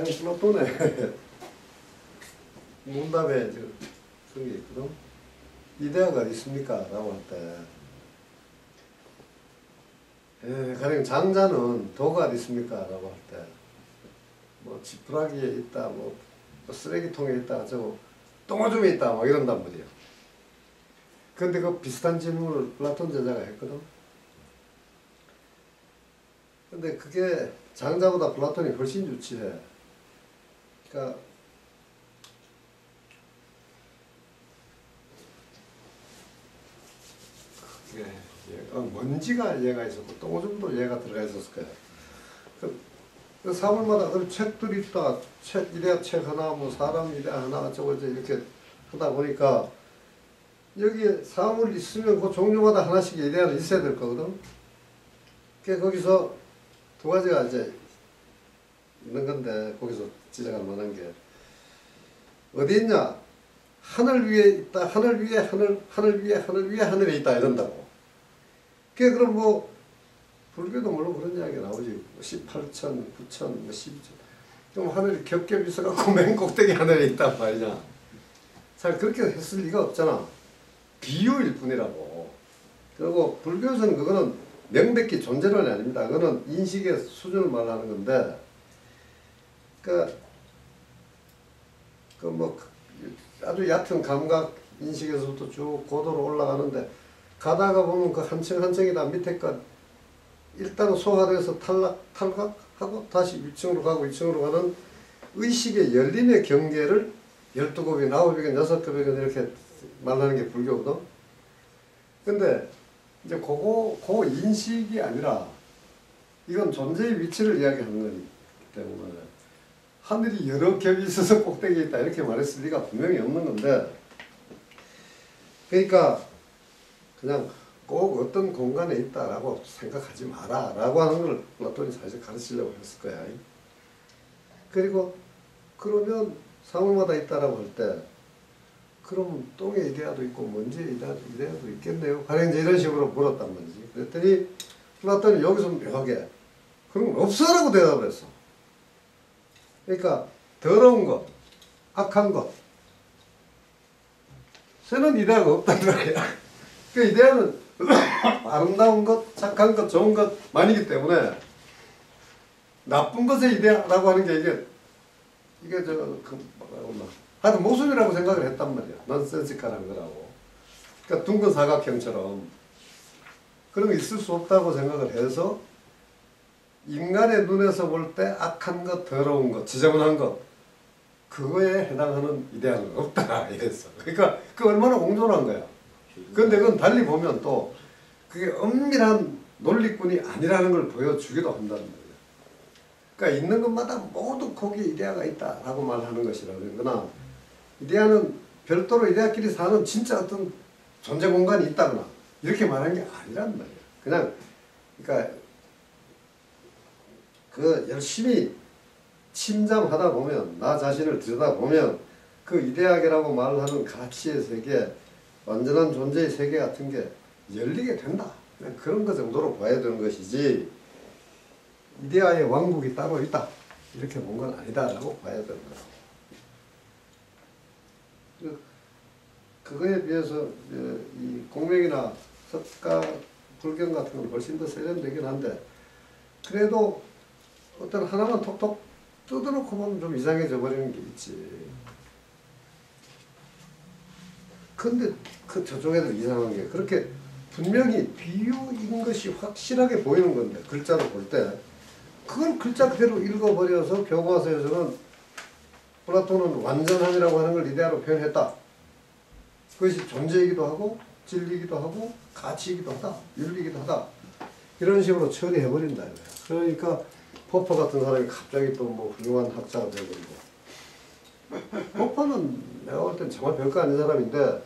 플라톤의 문답에 그런 게 있거든. 이데아가 어디 있습니까? 라고 할 때, 가령 장자는 도가 어디 있습니까? 라고 할 때, 뭐 지푸라기에 있다, 뭐 쓰레기통에 있다, 저거 똥오줌에 있다, 뭐 이런단 말이에요. 근데 그 비슷한 질문을 플라톤 제자가 했거든. 근데 그게 장자보다 플라톤이 훨씬 유치해. 그러니까 먼지가 얘가 있었고 똥오줌도 얘가 들어가 있었을 거야. 그 사물마다 책들이 있다. 이래야 책 하나, 뭐 사람 이래 하나, 저거 이렇게 하다 보니까 여기에 사물이 있으면 그 종류마다 하나씩 이래야는 있어야 될 거거든. 그러니까 거기서 두 가지가 이제 있는 건데 거기서 지적할 만한 게 어디 있냐? 하늘 위에 있다. 하늘 위에 하늘 위에 하늘 위에 하늘에 있다 이런다고. 그럼 뭐 불교도 물론 그런 이야기가 나오지. 18천, 9천, 뭐 12천. 그럼 하늘이 겹겹 있어갖고 맨 꼭대기 하늘에 있단 말이냐. 잘 그렇게 했을 리가 없잖아. 비유일 뿐이라고. 그리고 불교에서는 그거는 명백히 존재론이 아닙니다. 그거는 인식의 수준을 말하는 건데, 그 뭐 아주 얕은 감각 인식에서부터 쭉 고도로 올라가는데, 가다가 보면 그 한 층 한 층이 다 밑에 것 일단은 소화돼서 탈각하고 다시 위층으로 가고 위층으로 가는 의식의 열림의 경계를 12급이건 9급이건 6급이건 이렇게 말하는 게 불교거든. 근데 이제 그거 인식이 아니라 이건 존재의 위치를 이야기하는 거기 때문에 하늘이 여러 겹이 있어서 꼭대기에 있다 이렇게 말했을 리가 분명히 없는 건데, 그러니까 그냥 꼭 어떤 공간에 있다라고 생각하지 마라 라고 하는 걸 플라톤이 사실 가르치려고 했을 거야. 그리고 그러면 사물마다 있다라고 할 때 그럼 똥에 이데아도 있고 먼지에 이데아도 있겠네요. 가령 이제 이런 식으로 물었단 말이지. 그랬더니 플라톤이 여기서 묘하게 그런 건 없어라고 대답을 했어. 그러니까 더러운 것, 악한 것, 새는 이데아가 없다는 말이야. 그 이데아는 아름다운 것, 착한 것, 좋은 것만이기 때문에 나쁜 것의 이데아라고 하는 게 이게 하여튼 모순이라고 생각을 했단 말이야. 넌센시컬한 거라고. 그러니까 둥근 사각형처럼 그런 게 있을 수 없다고 생각을 해서 인간의 눈에서 볼 때 악한 것, 더러운 것, 지저분한 것 그거에 해당하는 이데아는 없다 이랬어. 그러니까 그 얼마나 공존한 거야. 그런데 그건 달리 보면 또 그게 엄밀한 논리꾼이 아니라는 걸 보여주기도 한다는 말이야. 그러니까 있는 것마다 모두 거기에 이데아가 있다라고 말하는 것이라 그러거나 이데아는 별도로 이데아끼리 사는 진짜 어떤 존재 공간이 있다거나 이렇게 말하는 게 아니란 말이야. 그냥 그러니까 그 열심히 침잠하다 보면 나 자신을 들여다보면 그 이데아계라고 말하는 가치의 세계, 완전한 존재의 세계 같은 게 열리게 된다. 그냥 그런 것 정도로 봐야 되는 것이지 이데아의 왕국이 따로 있다 이렇게 본 건 아니다라고 봐야 되는 거야. 그거에 비해서 이 공명이나 석가 불경 같은 건 훨씬 더 세련되긴 한데 그래도 어떤 하나만 톡톡 뜯어놓고 보면 좀 이상해져 버리는 게 있지. 근데 그 저쪽 애들 이상한 게 그렇게 분명히 비유인 것이 확실하게 보이는 건데 글자로 볼 때 그걸 글자 그대로 읽어버려서 교과서에서는 플라톤은 완전함이라고 하는 걸 이데아로 표현했다. 그것이 존재이기도 하고 진리이기도 하고 가치이기도 하다. 윤리이기도 하다. 이런 식으로 처리해버린다. 그러니까 포퍼 같은 사람이 갑자기 또 뭐 훌륭한 학자가 되어버리고 포퍼는 내가 볼 땐 정말 별거 아닌 사람인데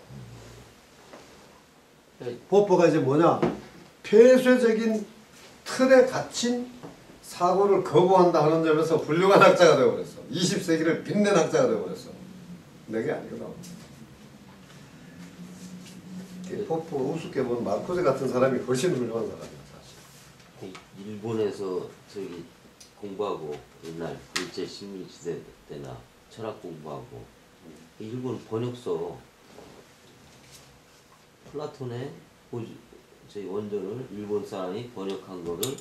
포퍼가 이제 뭐냐 폐쇄적인 틀에 갇힌 사고를 거부한다 하는 점에서 훌륭한 학자가 되어버렸어. 20세기를 빛낸 학자가 되어버렸어. 내게 아니거든. 포퍼 우습게 보면 마르코제 같은 사람이 훨씬 훌륭한 사람이야 사실. 일본에서 저기 공부하고 옛날 일제 식민 시대 때나 철학 공부하고 일본 번역서 플라톤의 제 원전을 일본 사람이 번역한 거를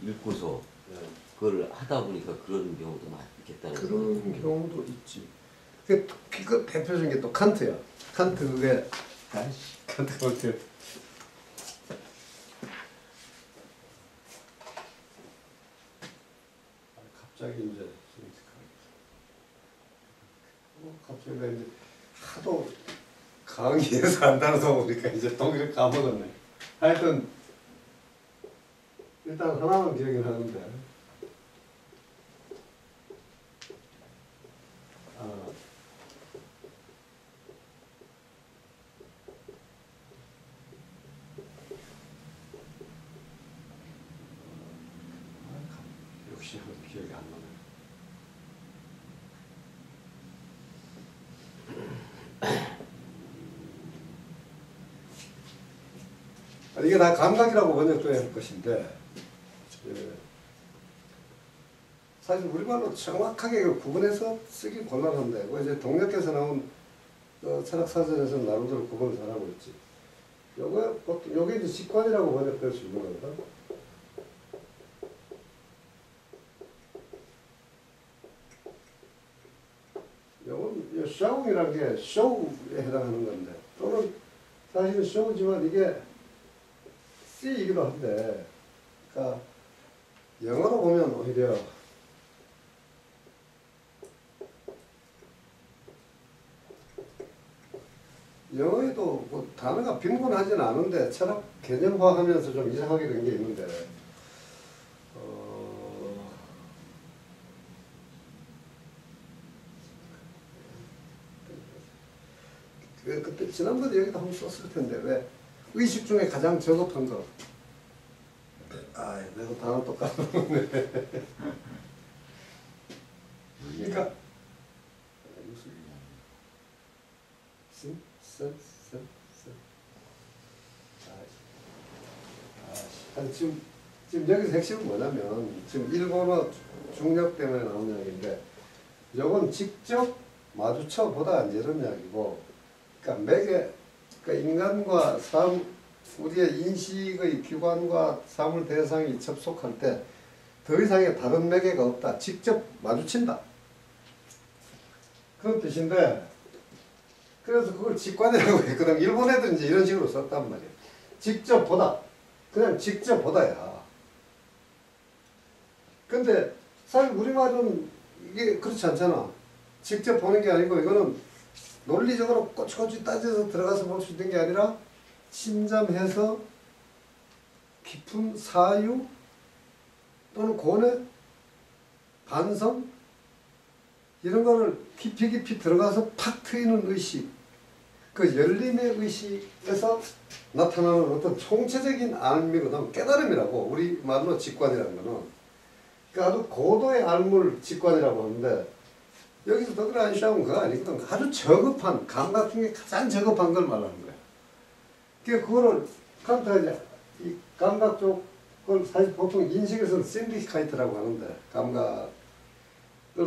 읽고서 그걸 하다 보니까 그런 경우도 많이 있겠다는 그런 경우도 있지. 그 대표적인 게 또 칸트야. 칸트 그게 칸트가 어떻게 갑자기 이제 갑자기 이제 하도 강의에서 안 다루다 보니까 이제 독일을 까먹었네. 하여튼 일단 하나만 기억이 나는데 역시 기억이 안 나네. 이게 다 감각이라고 번역돼야 할 것인데 사실 우리말로 정확하게 구분해서 쓰기 곤란한데 이제 동력에서 나온 철학사전에서는 나름대로 구분을 잘하고 있지. 요게 이제 직관이라고 번역될 수 있는 거거든. 요건 샤웅이라는 게 쇼에 해당하는 건데 또는 사실은 쇼지만 이게 C이기도 한데 그러니까 영어로 보면 오히려 영어에도 뭐 단어가 빈곤하지는 않은데 철학 개념화하면서 좀 이상하게 된 게 있는데 그때 지난번에 여기다 한번 썼을 텐데 왜 의식 중에 가장 저급한 거 내가 단어 또 까먹었네. 그러니까 지금 여기서 핵심은 뭐냐면 지금 일본어 중력 때문에 나온 이야기인데 이건 직접 마주쳐 보다 이제 이런 이야기고 그러니까 그러니까 인간과 우리의 인식의 기관과 사물 대상이 접속할 때 더 이상의 다른 매개가 없다. 직접 마주친다. 그런 뜻인데 그래서 그걸 직관이라고 했거든. 일본 애들은 이제 이런 식으로 썼단 말이야. 직접 보다. 그냥 직접 보다야. 근데 사실 우리말은 이게 그렇지 않잖아. 직접 보는 게 아니고 이거는 논리적으로 꼬치꼬치 따져서 들어가서 볼 수 있는 게 아니라 침잠해서 깊은 사유 또는 고뇌, 반성 이런 거를 깊이 들어가서 팍 트이는 의식 그 열림의 의식에서 나타나는 어떤 총체적인 알미거든. 깨달음이라고 우리 말로 직관이라는 거는 그러니까 아주 고도의 알물 직관이라고 하는데 여기서 더그라 안시하면 그거 아니거든. 아주 저급한 감각 중에 가장 저급한 걸 말하는 거야. 그러니까 그거를 칸트가 이제 이 감각 쪽을 사실 보통 인식에서는 신디카이트라고 하는데 감각을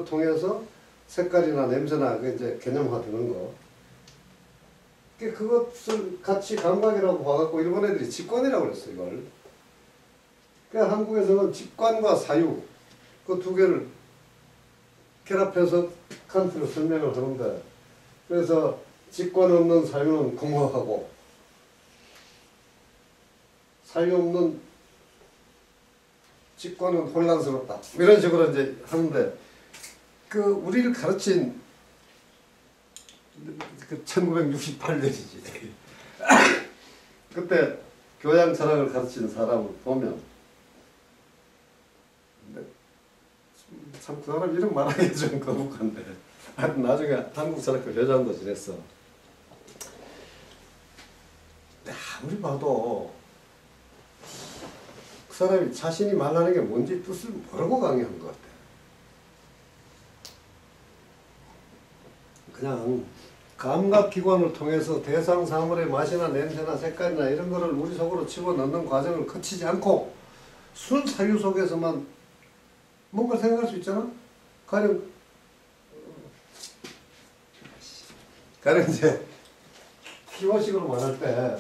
통해서 색깔이나 냄새나 그 이제 개념화되는 거. 그것을 같이 감각이라고 봐갖고 일본 애들이 직관이라고 그랬어 이걸. 그러니까 한국에서는 직관과 사유 그 두 개를 결합해서 칸트로 설명을 하는데 그래서 직관 없는 사유는 공허하고 사유 없는 직관은 혼란스럽다. 이런 식으로 이제 하는데 그 우리를 가르친 그 1968년이지. 그때 교양 철학을 가르치는 사람을 보면 참 그 사람 이름 말하기 좀 거북한데 나중에 한국철학교 회장도 지냈어. 근데 아무리 봐도 그 사람이 자신이 말하는 게 뭔지 뜻을 모르고 강의한 것 같아. 그냥 감각기관을 통해서 대상 사물의 맛이나 냄새나 색깔이나 이런 거를 우리 속으로 집어넣는 과정을 거치지 않고 순 사유 속에서만 뭔가 생각할 수 있잖아. 가령 이제 기호식으로 말할 때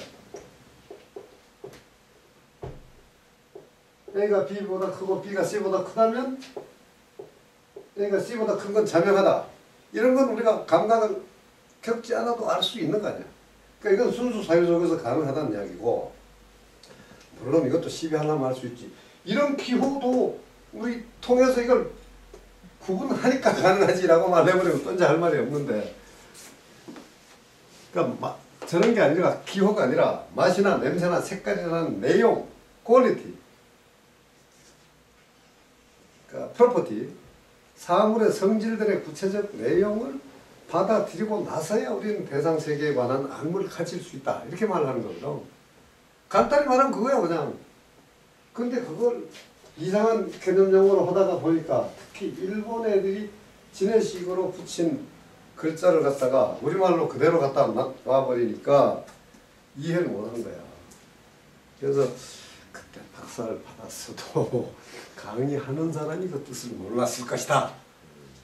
A가 B보다 크고 B가 C보다 크다면 A가 C보다 큰 건 자명하다. 이런 건 우리가 감각을 겪지 않아도 알 수 있는 거 아니야. 그러니까 이건 순수 사유 속에서 가능하다는 이야기고, 물론 이것도 시비하려면 할 수 있지. 이런 기호도 우리 통해서 이걸 구분하니까 가능하지라고 말해버리면 또 이제 할 말이 없는데, 그러니까 저런 게 아니라, 기호가 아니라 맛이나 냄새나 색깔이나 내용, 퀄리티, 그러니까 프로퍼티, 사물의 성질들의 구체적 내용을 받아들이고 나서야 우리는 대상 세계에 관한 악물을 가질 수 있다. 이렇게 말하는 거거든. 간단히 말하면 그거야, 그냥. 근데 그걸 이상한 개념 용어로 하다가 보니까 특히 일본 애들이 진해식으로 붙인 글자를 갖다가 우리말로 그대로 갖다 놔버리니까 이해를 못한 거야. 그래서 그때 박사를 받았어도 강의하는 사람이 그 뜻을 몰랐을 것이다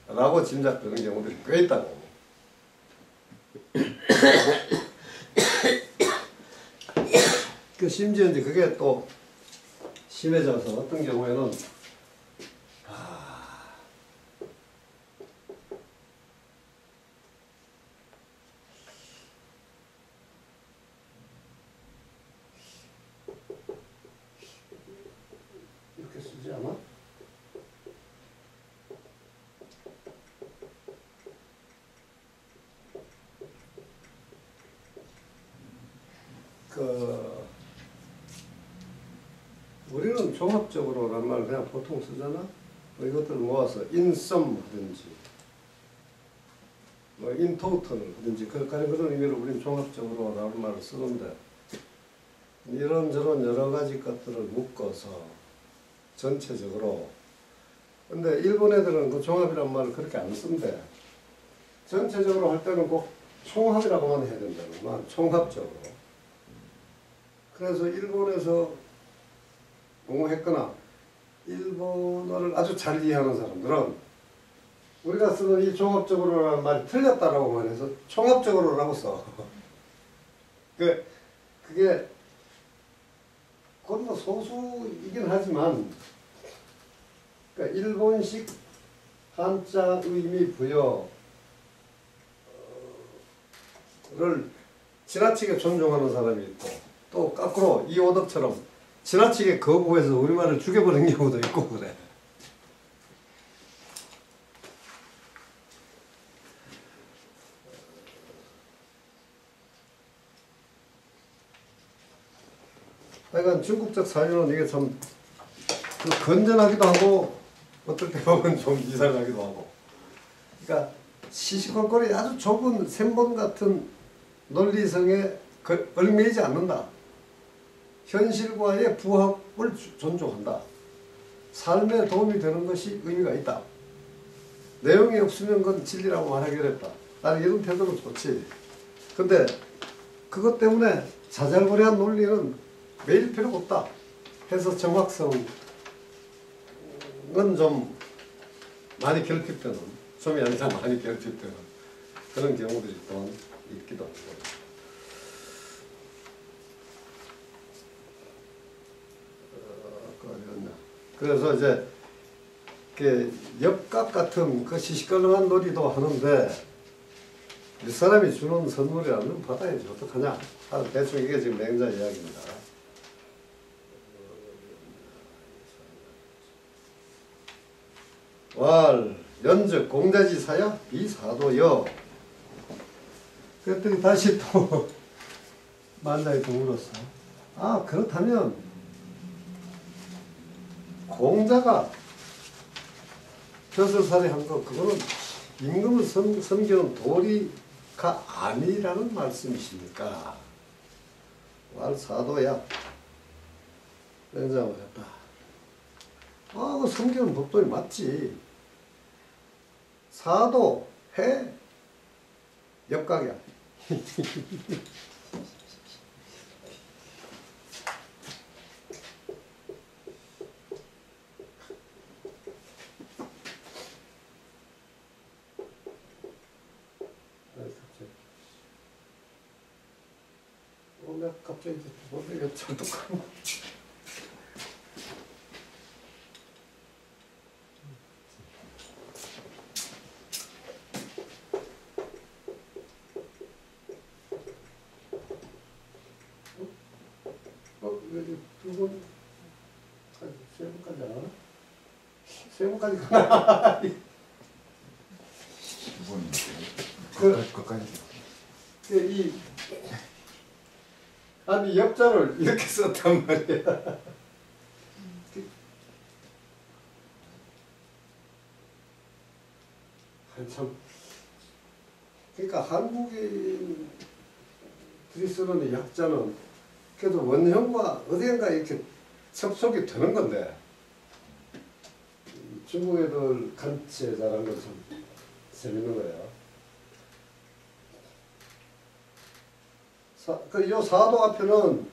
라고 짐작되는 경우들이 꽤 있다고. 심지어 이제 그게 또 심해져서 어떤 경우에는 이렇게 쓰지 않아? 우리는 종합적으로란 말을 그냥 보통 쓰잖아. 이것들을 모아서 in sum 하든지 뭐 in total 하든지 그런 의미로 우리는 종합적으로 라는 말을 쓰는데, 이런저런 여러 가지 것들을 묶어서 전체적으로, 근데 일본 애들은 그 종합이란 말을 그렇게 안 쓴대. 전체적으로 할 때는 꼭 총합이라고만 해야 된다는, 총합적으로. 그래서 일본에서 공부했거나 일본어를 아주 잘 이해하는 사람들은 우리가 쓰는 이 종합적으로라는 말이 틀렸다라고 말해서 총합적으로라고 써. 그게 그건 뭐 소수이긴 하지만, 그러니까 일본식 한자 의미 부여를 지나치게 존중하는 사람이 있고, 또 거꾸로 이오덕처럼 지나치게 거부해서 우리말을 죽여버리는 경우도 있고 그래. 하여간 중국적 사유는 이게 참 건전하기도 하고 어떨 때 보면 좀 이상하기도 하고, 그러니까 시시콜콜이 아주 좁은 샘본 같은 논리성에 얽매이지 않는다. 현실과의 부합을 존중한다. 삶에 도움이 되는 것이 의미가 있다. 내용이 없으면 그건 진리라고 말하기 어렵다. 나는 이런 태도는 좋지. 근데 그것 때문에 자잘거리한 논리는 매일 필요가 없다 해서 정확성은 좀 많이 결핍되는, 좀이 아니라 많이 결핍되는 그런 경우들이 또 있기도 하고. 그래서 이제 엽각 같은 그 시시껄렁한 놀이도 하는데, 이 사람이 주는 선물이라면 받아야지 어떡하냐. 대충 이게 지금 맹자 이야기입니다. 왈 연적 공자지 사야 비사도여. 그랬더니 다시 또 만자에 또 물었어. 그렇다면 공자가 벼슬살이 거 그거는 임금을 섬기는 도리가 아니라는 말씀이십니까? 왈 사도야. 맹자가 했다. 그 섬기는 법도이 맞지. 사도 해 역각이야. 갑자기 뭔데 찰떡하고. 여기 두 번, 세 번까지 안 하나? 세 번까지 가나? 끝까지. 아니 엽자를 이렇게 썼단 말이야. 참. 그러니까 한국인들이 쓰는 약자는 그래도 원형과 어디인가 이렇게 접속이 되는 건데 중국 애들 간체 잘한 거 참 재밌는 거예요. 요 사도 앞에는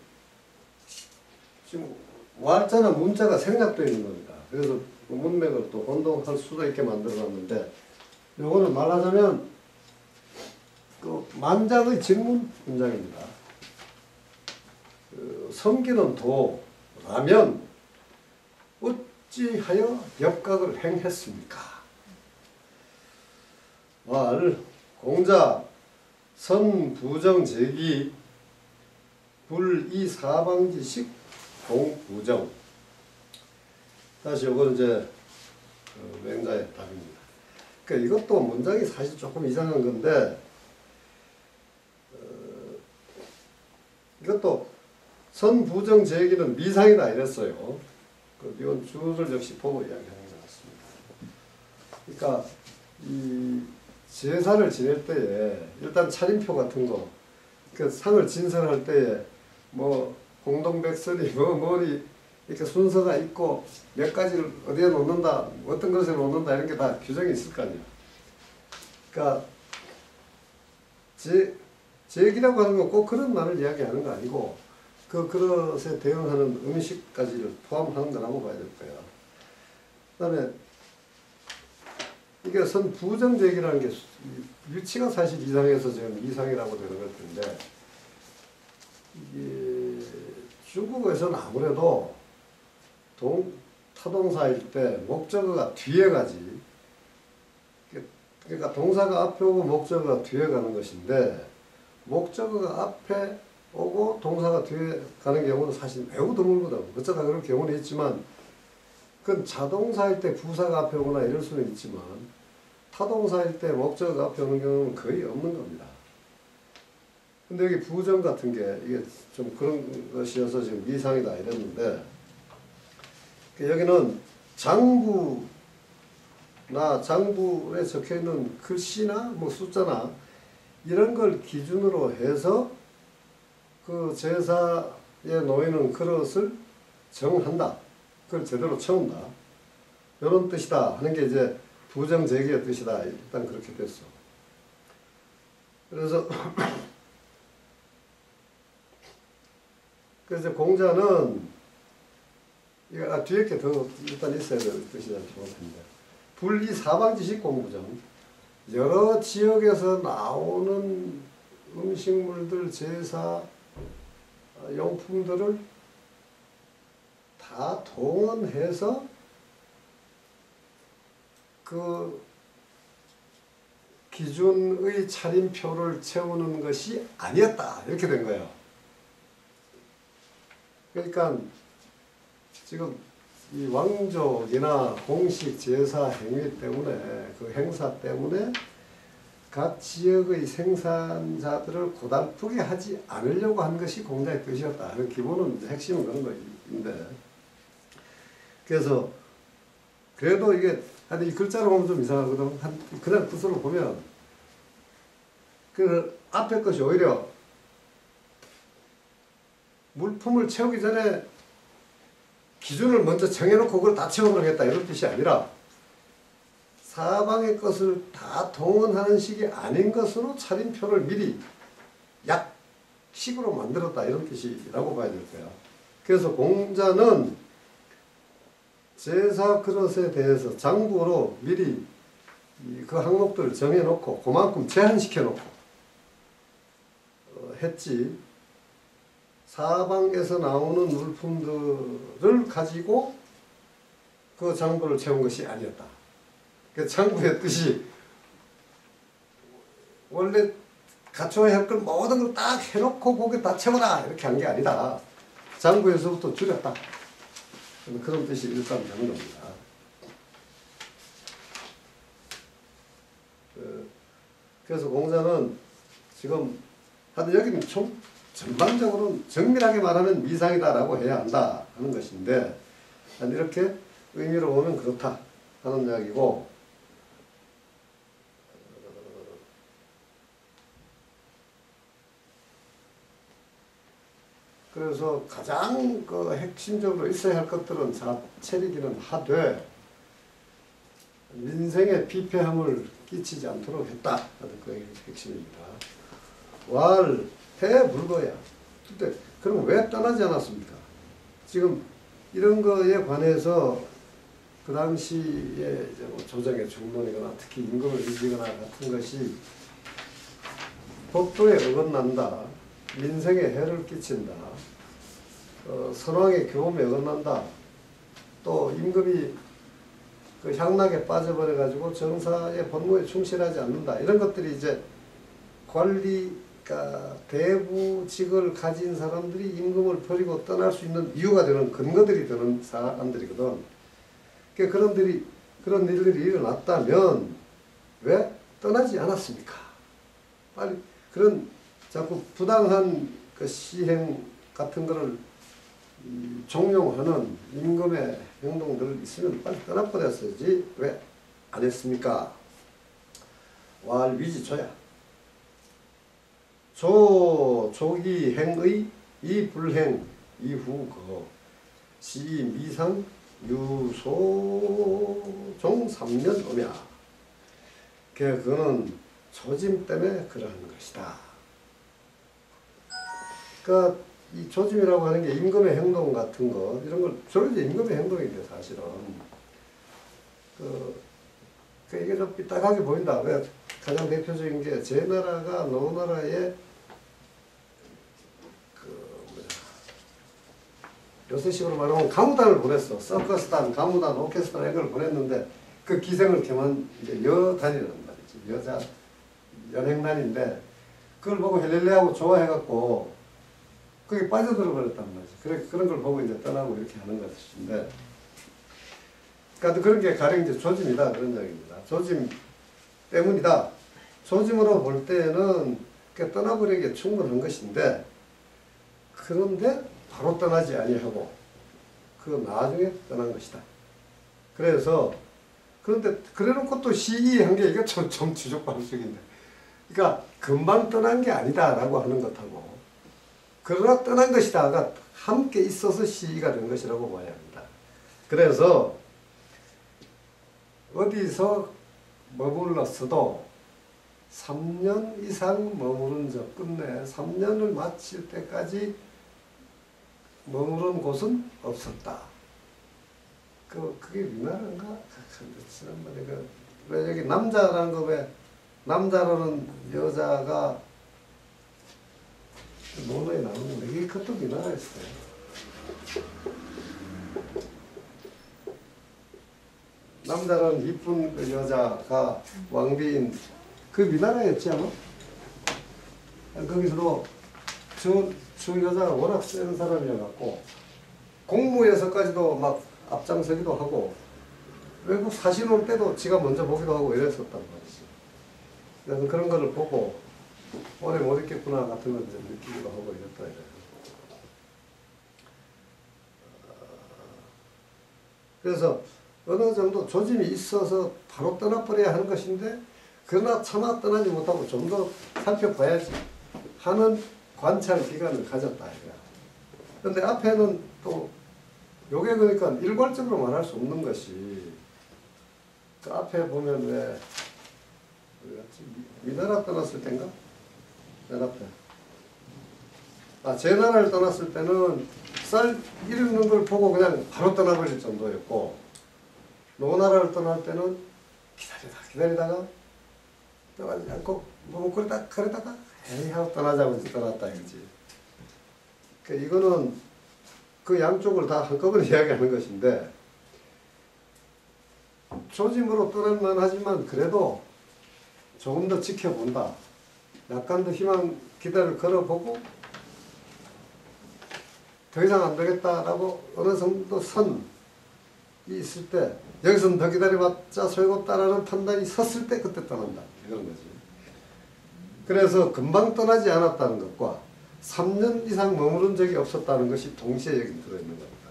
지금 war자나 문자가 생략되어 있는 겁니다. 그래서 그 문맥을 또 혼동할 수도 있게 만들어 놨는데 요거는 말하자면 그 만장의 질문 문장입니다. 섬기는 도라면 어찌하여 역각을 행했습니까? 말 공자 선부정제기 불이사방지식 공부정. 다시 이거는 이제 그 맹자의 답입니다. 그러니까 이것도 문장이 사실 조금 이상한 건데 이것도 선부정제기는 미상이다 이랬어요. 이건 주를 역시 보고 이야기하는 것 같습니다. 그러니까 이 제사를 지낼 때에 일단 차림표 같은 거, 그 상을 진설할 때에 뭐 공동백설이 뭐리 이렇게 순서가 있고 몇 가지를 어디에 놓는다, 어떤 것에 놓는다 이런 게 다 규정이 있을 거 아니에요. 그러니까 제기라고 하는 건 꼭 그런 말을 이야기하는 거 아니고 그 그릇에 대응하는 음식까지를 포함하는 거라고 봐야 될 거예요. 그다음에 이게 선부정제기라는 게 위치가 사실 이상해서 지금 이상이라고 되는 걸 텐데 이게 중국어에서는 아무래도 타동사일 때 목적어가 뒤에 가지. 그러니까 동사가 앞에 오고 목적어가 뒤에 가는 것인데 목적어가 앞에 오고 동사가 뒤에 가는 경우는 사실 매우 드물거든. 어쩌다 그런 경우는 있지만 그건 자동사일 때 부사가 앞에 오거나 이럴 수는 있지만 타동사일 때 목적어가 앞에 오는 경우는 거의 없는 겁니다. 근데 여기 부정 같은 게 이게 좀 그런 것이어서 지금 미상이다 이랬는데 여기는 장부나 장부에 적혀있는 글씨나 뭐 숫자나 이런 걸 기준으로 해서 그 제사에 놓이는 그릇을 정한다. 그걸 제대로 채운다. 이런 뜻이다 하는 게 이제 부정제기의 뜻이다. 일단 그렇게 됐어. 그래서 그래서 공자는 뒤에 게 더 일단 있어야 될 뜻이 좀 좋을 텐데 불이 사방지식 공부정 여러 지역에서 나오는 음식물들 제사 용품들을 다 동원해서 그 기준의 차림표를 채우는 것이 아니었다 이렇게 된 거예요. 그러니까 지금 이 왕족이나 공식 제사 행위 때문에 그 행사 때문에 각 지역의 생산자들을 고달프게 하지 않으려고 한 것이 공자의 뜻이었다. 그 기본은 핵심은 그런 거인데 그래서 그래도 이게 이 글자로 보면 좀 이상하거든. 그냥 뜻으로 보면 그 앞에 것이 오히려 물품을 채우기 전에 기준을 먼저 정해놓고 그걸 다 채워버리겠다 이런 뜻이 아니라 사방의 것을 다 동원하는 식이 아닌 것으로 차림표를 미리 약식으로 만들었다 이런 뜻이라고 봐야 될 거야. 그래서 공자는 제사 그릇에 대해서 장부로 미리 그 항목들을 정해놓고 그만큼 제한시켜놓고 했지. 사방에서 나오는 물품들을 가지고 그 장부를 채운 것이 아니었다. 그 장부의 뜻이 원래 갖춰야 할 걸 모든 걸 딱 해놓고 거기 다 채워라 이렇게 한 게 아니다. 장부에서부터 줄였다. 그런 뜻이 일단 되는 겁니다. 그래서 공자는 지금 하여튼 여기는 전반적으로는 정밀하게 말하면 미상이다라고 해야 한다 하는 것인데 이렇게 의미로 보면 그렇다 하는 이야기고, 그래서 가장 그 핵심적으로 있어야 할 것들은 자체리기는 하되 민생에 피폐함을 끼치지 않도록 했다 하는 그게 핵심입니다. 왈 해물거야. 근데 그럼 왜 떠나지 않았습니까? 지금 이런 거에 관해서 그 당시에 이제 뭐 조정의 중론이거나 특히 임금을 위지거나 같은 것이 법도에 어긋난다, 민생에 해를 끼친다, 선왕의 교험에 어긋난다, 또 임금이 그 향락에 빠져버려 가지고 정사의 본무에 충실하지 않는다, 이런 것들이 이제 관리가 대부직을 가진 사람들이 임금을 버리고 떠날 수 있는 이유가 되는 근거들이 되는 사람들이거든. 그런 일들이 일어났다면 왜 떠나지 않았습니까? 빨리 그런 자꾸 부당한 그 시행 같은 거를 종용하는 임금의 행동들 있으면 빨리 떠나버렸어야지 왜 안 했습니까? 왈 위지조야. 조기 행의 이 불행 이후 시 미상 유소종 3년 오며 그거는 조짐 때문에 그러한 것이다. 그러니까 이 조짐이라고 하는 게 임금의 행동 같은 것, 이런 걸 주로 이제 임금의 행동인데 사실은 이게 좀 삐딱하게 보인다. 왜? 가장 대표적인 게 제나라가 노나라에 요새식으로 말하면 가무단을 보냈어. 서커스단, 가무단, 오케스트라 이런 걸 보냈는데 그 기생을 겸한 이제 여단이란 말이지. 여자 연행단인데 그걸 보고 헬렐레하고 좋아해갖고 거기 빠져들어 버렸단 말이지. 그런 걸 보고 이제 떠나고 이렇게 하는 것인데, 그러니까 그런 게 가령 이제 조짐이다 그런 이야기입니다. 조짐 때문이다. 조짐으로 볼 때는 떠나버리기에 충분한 것인데, 그런데 바로 떠나지 아니하고 그 나중에 떠난 것이다. 그래서 그런데 그래놓고 또 시의한 게 이게 좀 주족방식인데, 그러니까 금방 떠난 게 아니다라고 하는 것하고 그러나 떠난 것이다가 함께 있어서 시의가 된 것이라고 봐야 합니다. 그래서 어디서 머물렀어도 3년 이상 머무른 적 끝내 3년을 마칠 때까지 머무른 곳은 없었다. 그게 위나라인가? 지난번에 왜 여기 남자라는 거 왜 남자라는 여자가 논어에 나오는데 이게 그것도 위나라였어요. 남자라는 이쁜 그 여자가 왕비인 그 위나라였지 아마? 거기서도 저 여자가 워낙 센 사람이어갖고 공무에서까지도 막 앞장서기도 하고 외국 사신 올 때도 지가 먼저 보기도 하고 이랬었단 말이지. 그래서 그런 거를 보고 오래 못 있겠구나 같은 걸 이제 느끼기도 하고 이랬다 이래요. 그래서 어느 정도 조짐이 있어서 바로 떠나버려야 하는 것인데, 그러나 차마 떠나지 못하고 좀 더 살펴봐야지 하는 관찰 기간을 가졌다 이거야. 그런데 앞에는 또 요게 그러니까 일괄적으로 말할 수 없는 것이, 그 앞에 보면 왜 위나라 떠났을 때인가? 맨 앞에. 제나라를 떠났을 때는 쌀 이르는 걸 보고 그냥 바로 떠나버릴 정도였고, 노나라를 떠날 때는 기다리다가 떠나지 않고 머뭇거리다가 에이 하고 떠나자고 이제 떠났다 이거지. 그러니까 이거는 그 양쪽을 다 한꺼번에 이야기하는 것인데 조짐으로 떠날만 하지만 그래도 조금 더 지켜본다. 약간 더 희망 기대를 걸어보고 더 이상 안 되겠다라고 어느 정도 선이 있을 때 여기서는 더 기다려봤자 소용없다라는 판단이 섰을 때 그때 떠난다. 이런 거지. 그래서 금방 떠나지 않았다는 것과 3년 이상 머무른 적이 없었다는 것이 동시에 여기 들어있는 겁니다.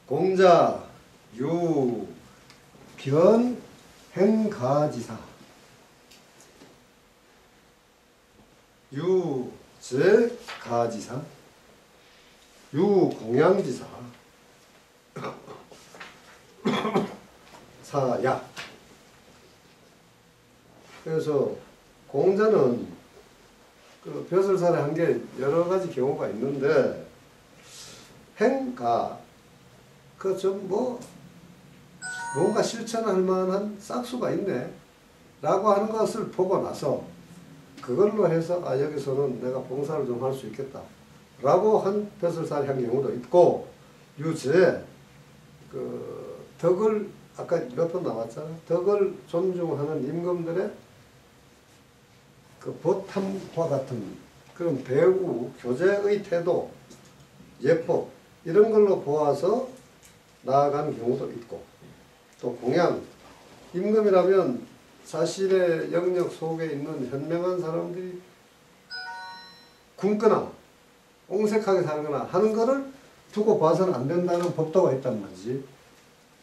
공자, 유, 변, 행가지사 유, 제, 가지사 유, 공양지사 사야. 그래서 공자는 그 벼슬살에 한 게 여러 가지 경우가 있는데 행가 그 좀 뭔가 실천할 만한 싹수가 있네 라고 하는 것을 보고 나서 그걸로 해서 여기서는 내가 봉사를 좀 할 수 있겠다 라고 한 벼슬살이 한 경우도 있고 유제 그 덕을 아까 몇 번 나왔잖아. 덕을 존중하는 임금들의 그 보탐과 같은 그런 배우, 교제의 태도, 예법 이런 걸로 보아서 나아간 경우도 있고 또 공양, 임금이라면 자신의 영역 속에 있는 현명한 사람들이 굶거나 옹색하게 살거나 하는 거를 두고 봐서는 안 된다는 법도가 있단 말이지.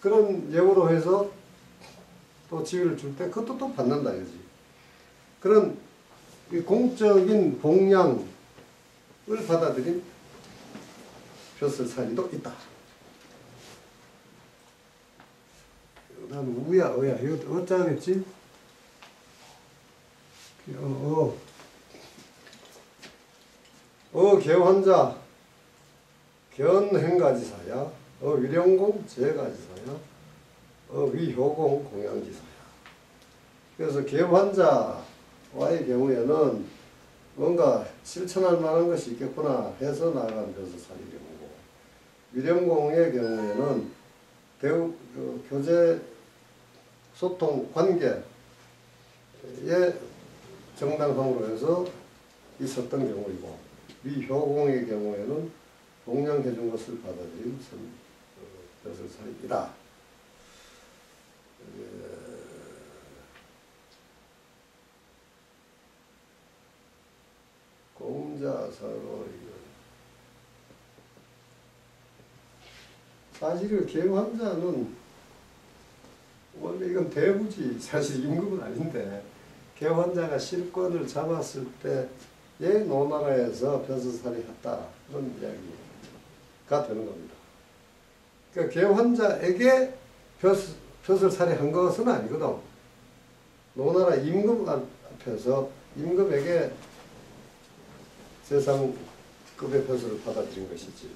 그런 예우로 해서 또 지위를 줄 때 그것도 또 받는다 이거지. 그런 공적인 봉양을 받아들인 벼슬살이도 있다. 난 우야 어야 이거 어쩌겠지? 개환자 견행가지사야 위령공 제가지사야 위효공 공양지사야. 그래서 개환자와의 경우에는 뭔가 실천할 만한 것이 있겠구나 해서 나아간 벼슬살이 경우고 위령공의 경우에는 교제 소통 관계의 정당성으로 해서 있었던 경우이고 위효공의 경우에는 봉양해준 것을 받아들인 벼슬살이다. 공자사로 사실 개환자는 원래 이건 대부지 사실 임금은 아닌데 개환자가 실권을 잡았을 때의 노나라에서 벼슬살이 했다 그런 이야기가 되는 겁니다. 그러니까 개환자에게 벼슬살이 한 것은 아니거든. 노나라 임금 앞에서 임금에게 세상급의 벼슬을 받아들인 것이지.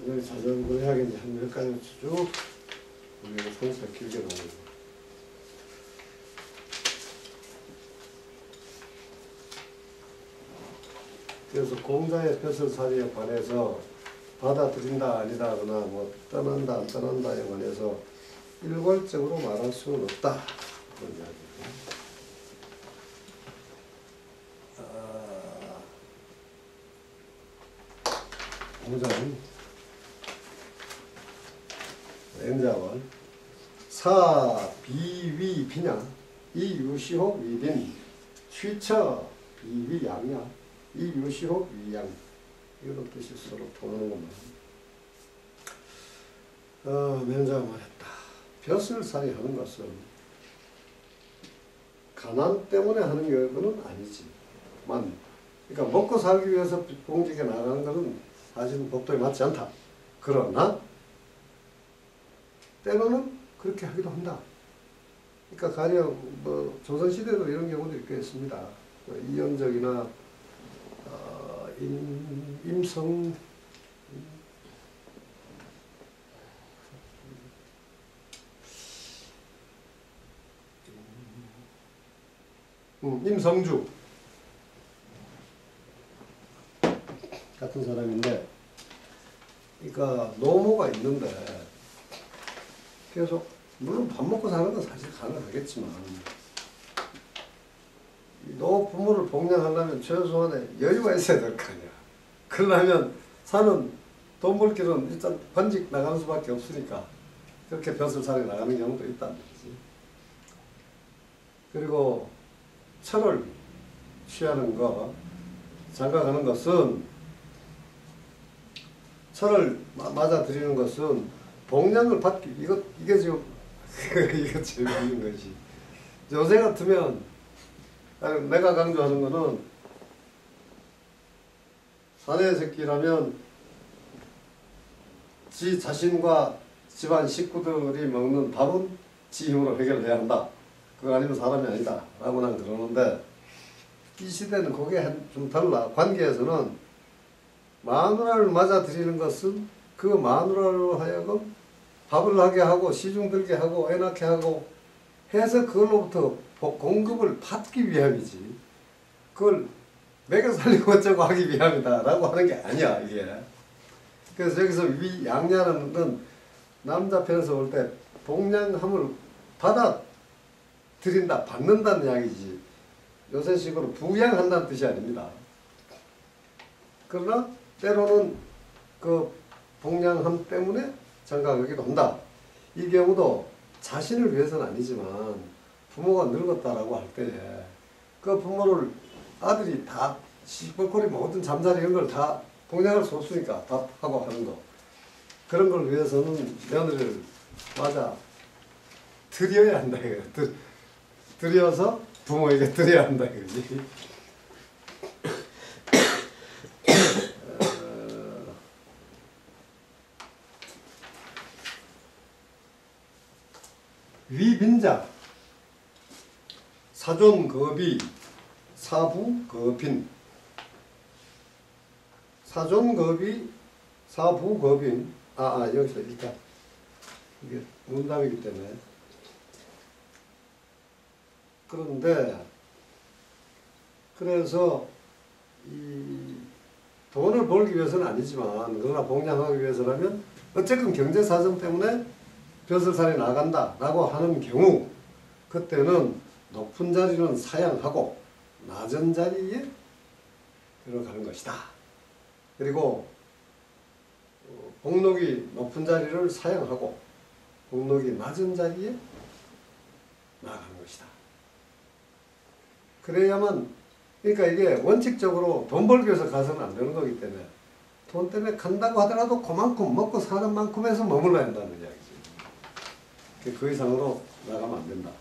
여기 자전거 해야겠는데 한 몇 가지 쭉 우리가 성수가 길게 나오고. 그래서 공자의 벼슬살이에 관해서 받아들인다 아니다 하거나 뭐 떠난다 안 떠난다에 관해서 일괄적으로 말할 수는 없다 그런 이야기입니다. 공자는 맹자원 사 비위 비냐 이유시호 위빈 취처 비위 양야 이유시호 위양 이런 뜻이 서로 통하는 것만. 맹자가 말했다. 벼슬살이 하는 것은 가난 때문에 하는 것은 아니지만 그러니까 먹고 살기 위해서 공직에 나가는 것은 사실은 법도에 맞지 않다. 그러나 때로는 그렇게 하기도 한다. 그러니까 가령 뭐 조선시대도 이런 경우도 있겠습니다. 이영적이나 임성춘 임성주 같은 사람인데, 그러니까 노모가 있는데 계속 물론 밥 먹고 사는 건 사실 가능하겠지만 이 노부모를 복양하려면 최소한의 여유가 있어야 될 거 아니야. 그러려면 사는 돈 벌 길은 일단 번직 나가는 수밖에 없으니까 그렇게 벼슬살이 나가는 경우도 있다는 거지. 그리고 철을 취하는 거, 장가가는 것은, 철을 맞아들이는 것은 복양을 받기, 이게 지금 이거 제일 중요한 것이. 요새 같으면 내가 강조하는 거는 사내 새끼라면 지 자신과 집안 식구들이 먹는 밥은 지 힘으로 해결해야 한다. 그거 아니면 사람이 아니다. 라고 난 그러는데, 이 시대는 그게 좀 달라. 관계에서는 마누라를 맞아들이는 것은 그 마누라로 하여금 밥을 하게 하고 시중 들게 하고 애 낳게 하고 해서 그걸로부터 공급을 받기 위함이지. 그걸 먹여 살리고 어쩌고 하기 위함이다 라고 하는 게 아니야, 이게. 그래서 여기서 위양냐는 건 남자 편에서 볼 때 복양함을 받아들인다, 받는다는 이야기지. 요새식으로 부양한다는 뜻이 아닙니다. 그러나 때로는 그 복양함 때문에 장가가기도 한다. 이 경우도 자신을 위해서는 아니지만 부모가 늙었다라고 할 때에 그 부모를 아들이 다 시벌거리 모든 잠자리 이런 걸 다 복양할 수 없으니까 밥하고 하는 거, 그런 걸 위해서는 며느리를 맞아 드려야 한다 이거야. 드려서 부모에게 드려야 한다 이거지. 위빈자, 사존거비, 사부거빈. 사존거비, 사부거빈. 여기서 일단 이게 문답이기 때문에. 그런데 그래서 이 돈을 벌기 위해서는 아니지만, 그러나 복양하기 위해서라면 어쨌든 경제 사정 때문에 벼슬살이 나간다 라고 하는 경우, 그때는 높은 자리는 사양하고 낮은 자리에 들어가는 것이다. 그리고 복록이 높은 자리를 사양하고 복록이 낮은 자리에 나가는 것이다. 그래야만, 그러니까 이게 원칙적으로 돈 벌기 위해서 가서는 안 되는 거기 때문에 돈 때문에 간다고 하더라도 그만큼 먹고 사는 만큼에서 머물러야 한다는 이야기죠. 그 이상으로 나가면 안 된다.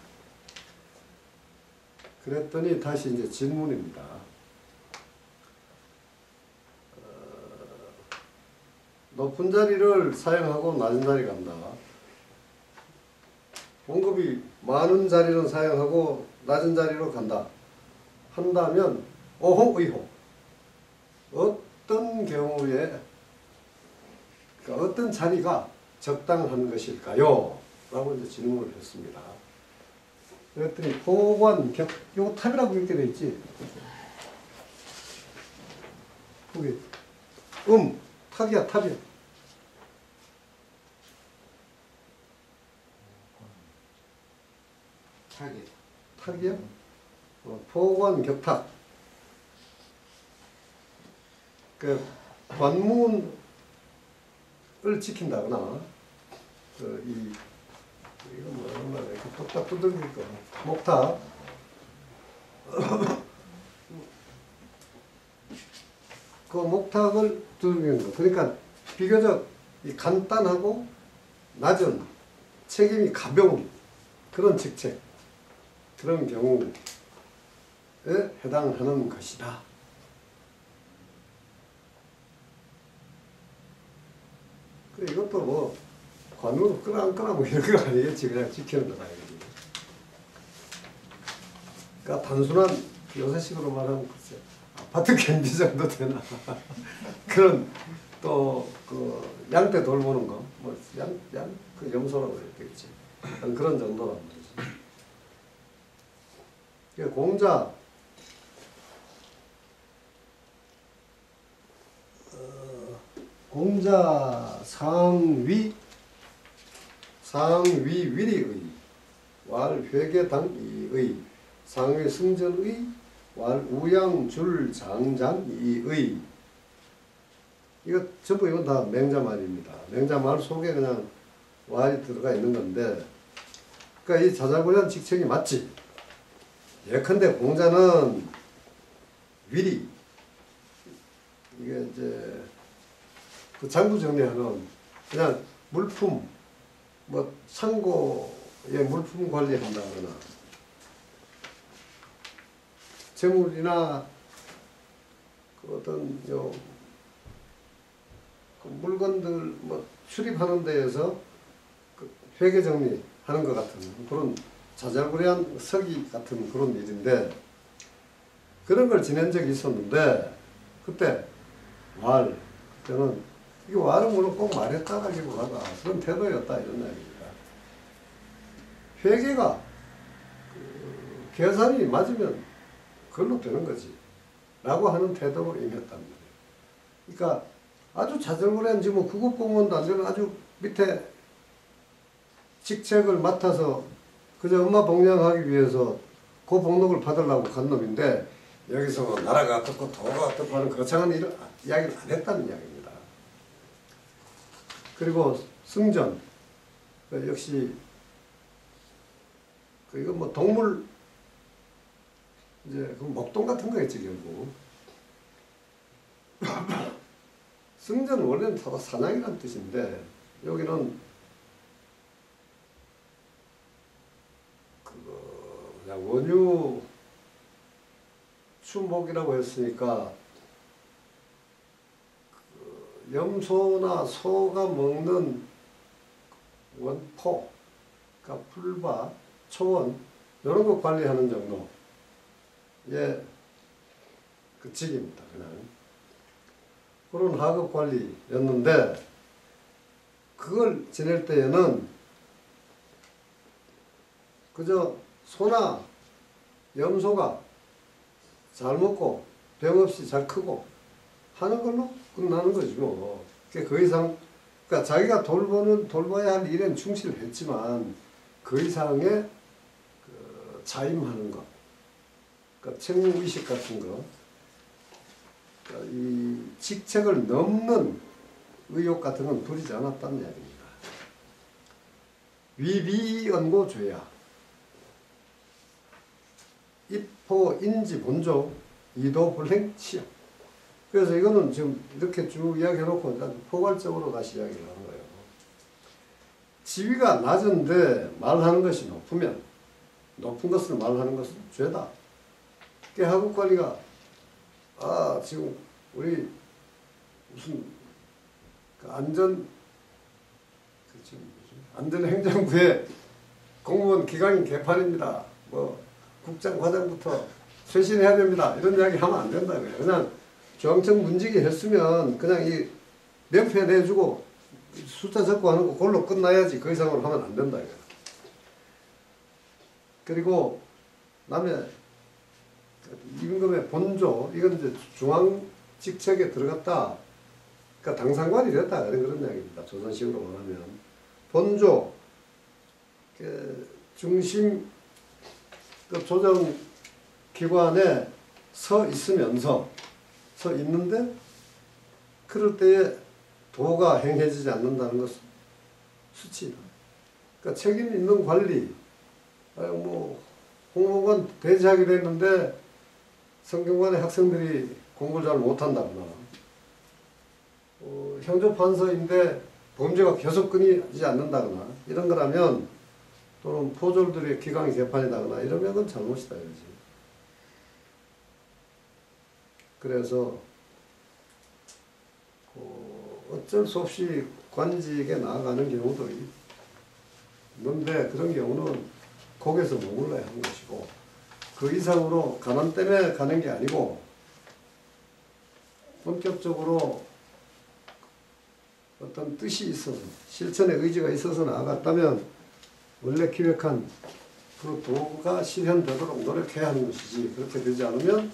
그랬더니 다시 이제 질문입니다. 높은 자리를 사용하고 낮은 자리 간다. 봉급이 많은 자리는 사용하고 낮은 자리로 간다. 한다면 오호의호. 어떤 경우에, 그러니까 어떤 자리가 적당한 것일까요? 라고 이제 질문을 했습니다. 그랬더니 포관 격, 요거 탑이라고 이렇게 돼 있지? 거기 탁이야, 탑이야. 탁이야? 포관 격탁. 그 관문을 지킨다거나 이거 뭐라 이렇게 뚝딱 두들길 거 목탁. 그 목탁을 두들기는 거. 그러니까 비교적 간단하고 낮은, 책임이 가벼운 그런 직책, 그런 경우에 해당하는 것이다. 그래, 이것도 뭐 관으로 끄나 안 끄나 뭐 이런 거 아니겠지. 그냥 지키는 거다. 그러니까 단순한 요새식으로 말하면 글쎄 아파트 견비 정도 되나 그런 또 그 양떼 돌보는 거 뭐 그 염소라고 해야 되겠지. 그런 정도란 말이지. 공자 공자 상위 위리의 왈 회계당이의 상위 승전의 왈 우양줄 장장이의 이거 전부 이건 다 맹자말입니다. 맹자말 속에 그냥 왈이 들어가 있는 건데 그러니까 이 자잘구레한 직책이 맞지. 예컨대 공자는 위리 이게 이제 그 장부 정리하는 그냥 물품 뭐 창고의 물품 관리한다거나 재물이나 그 어떤 그 물건들 뭐 출입하는 데에서 그 회계 정리하는 것 같은 그런 자잘구레한 서기 같은 그런 일인데 그런 걸 지낸 적이 있었는데 그때 그때는 이게 왈은 물론 꼭 말했다라기보다가 그런 태도였다 이런 이야기입니다. 회계가 계산이 맞으면 그걸로 되는 거지 라고 하는 태도로 임했단 말이에요. 그러니까 아주 자잘구레한 지금 구급공무원도 안 되는 아주 밑에 직책을 맡아서 그저 엄마 복양하기 위해서 그 복록을 받으려고 간 놈인데 여기서 나라가 어떻고 도가 어떻고 하는 거창한 이야기를 안 했다는 이야기입니다. 그리고 승전 역시 이거 뭐 동물 이제 그 목동 같은 거겠지 결국. 승전은 원래는 사냥이라는 뜻인데 여기는 그냥 원유 추목이라고 했으니까 그 염소나 소가 먹는 원포, 그러니까 풀밭, 초원 이런 거 관리하는 정도의 그 직입니다. 그냥 그런 하급 관리였는데 그걸 지낼 때에는 그저 소나 염소가 잘 먹고 병 없이 잘 크고 하는 걸로 끝나는 거지 뭐. 그 이상 그러니까 자기가 돌봐야 할 일엔 충실을 했지만 그 이상의 그 자임하는 것, 그러니까 책무의식 같은 거, 그러니까 이 직책을 넘는 의욕 같은 건 부리지 않았다는 이야기입니다. 위비언고죄야. 입포 인지 본조 이도 불행 치여. 그래서 이거는 지금 이렇게 쭉 이야기해놓고 포괄적으로 다시 이야기를 하는 거예요. 지위가 낮은데 말하는 것이 높으면 높은 것을 말하는 것은 죄다. 하급관리가 지금 우리 무슨 그 안전행정부의 공무원 기강인 개판입니다. 뭐 국장 과장부터 쇄신해야 됩니다. 이런 이야기 하면 안 된다고요. 그냥 중앙청 문지기 했으면 그냥 이 명패 내주고 숫자 적고 하는 거 그걸로 끝나야지 그 이상으로 하면 안 된다고요. 그리고 남의 임금의 본조 이건 이제 중앙 직책에 들어갔다. 그러니까 당상관이 됐다 그런 이야기입니다. 조선식으로 말하면 본조 그 중심 그 조정기관에 서 있는데 그럴 때에 도가 행해지지 않는다는 것은 수치다. 그러니까 책임 있는 관리, 뭐 홍보관 대체하게 됐는데 성균관의 학생들이 공부를 잘 못한다거나 형조판서인데 범죄가 계속 끊이지 않는다거나 이런 거라면 또는 포졸들의 기강이 개판이다거나 이러면 그건 잘못이다 이거지. 그래서 어쩔 수 없이 관직에 나아가는 경우도 있는데 그런 경우는 거기서 머물러야 하는 것이고 그 이상으로 가난 때문에 가는 게 아니고 본격적으로 어떤 뜻이 있어서 실천의 의지가 있어서 나아갔다면 원래 기획한 그 도가 실현되도록 노력해야 하는 것이지 그렇게 되지 않으면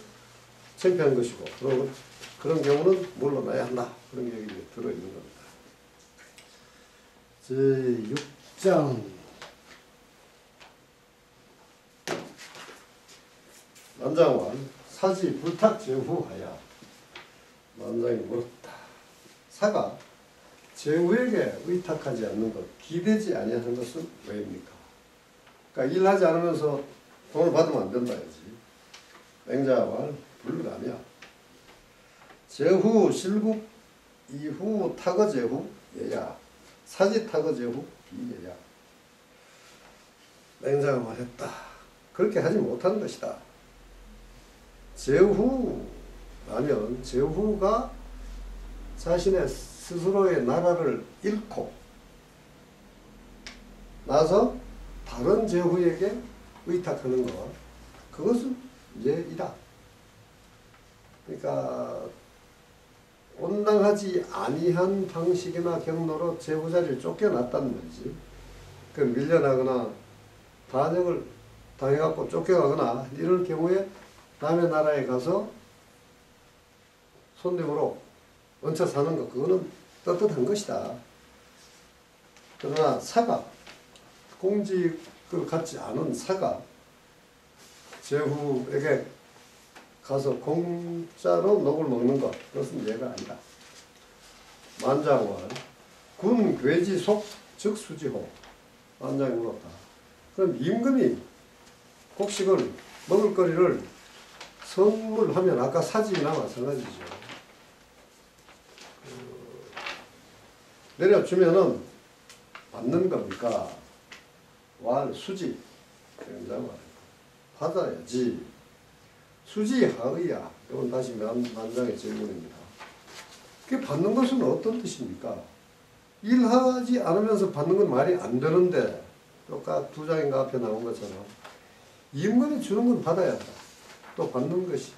창피한 것이고 그런 경우는 물러나야 한다. 그런 얘기 들어있는 겁니다. 제6장 만장원 사지 불탁 제후하야. 만장이 물었다. 사가 제후에게 의탁하지 않는 것, 기대지 아니하는 것은 왜입니까? 그러니까 일하지 않으면서 돈을 받으면 안 된다 해야지. 맹자왈 불가며 제후 실국 이후 타거 제후 예야 사지 타거 제후 비예야. 맹자가 말했다. 그렇게 하지 못하는 것이다. 제후라면 제후가 자신의 스스로의 나라를 잃고 나서 다른 제후에게 의탁하는 것, 그것은 예이다. 그러니까 온당하지 아니한 방식이나 경로로 제후 자리를 쫓겨났다는 말이지. 그 밀려나거나 반역을 당해갖고 쫓겨가거나 이럴 경우에 남의 나라에 가서 손님으로 얹혀 사는 것, 그거는 떳떳한 것이다. 그러나 사가, 공직을 갖지 않은 사가 제후에게 가서 공짜로 녹을 먹는 것, 그것은 예가 아니다. 만장원 군 괴지 속 즉수지호. 만장이 물었다. 그럼 임금이 곡식을 먹을거리를 선물하면 아까 사지나 마찬가지죠. 내려주면은 받는 겁니까? 왈 수지. 받아야지. 수지 하의야. 이건 다시 만장의 질문입니다. 그 받는 것은 어떤 뜻입니까? 일하지 않으면서 받는 건 말이 안 되는데, 아까 두 장인가 앞에 나온 것처럼 임금이 주는 건 받아야 한다. 또 받는 것이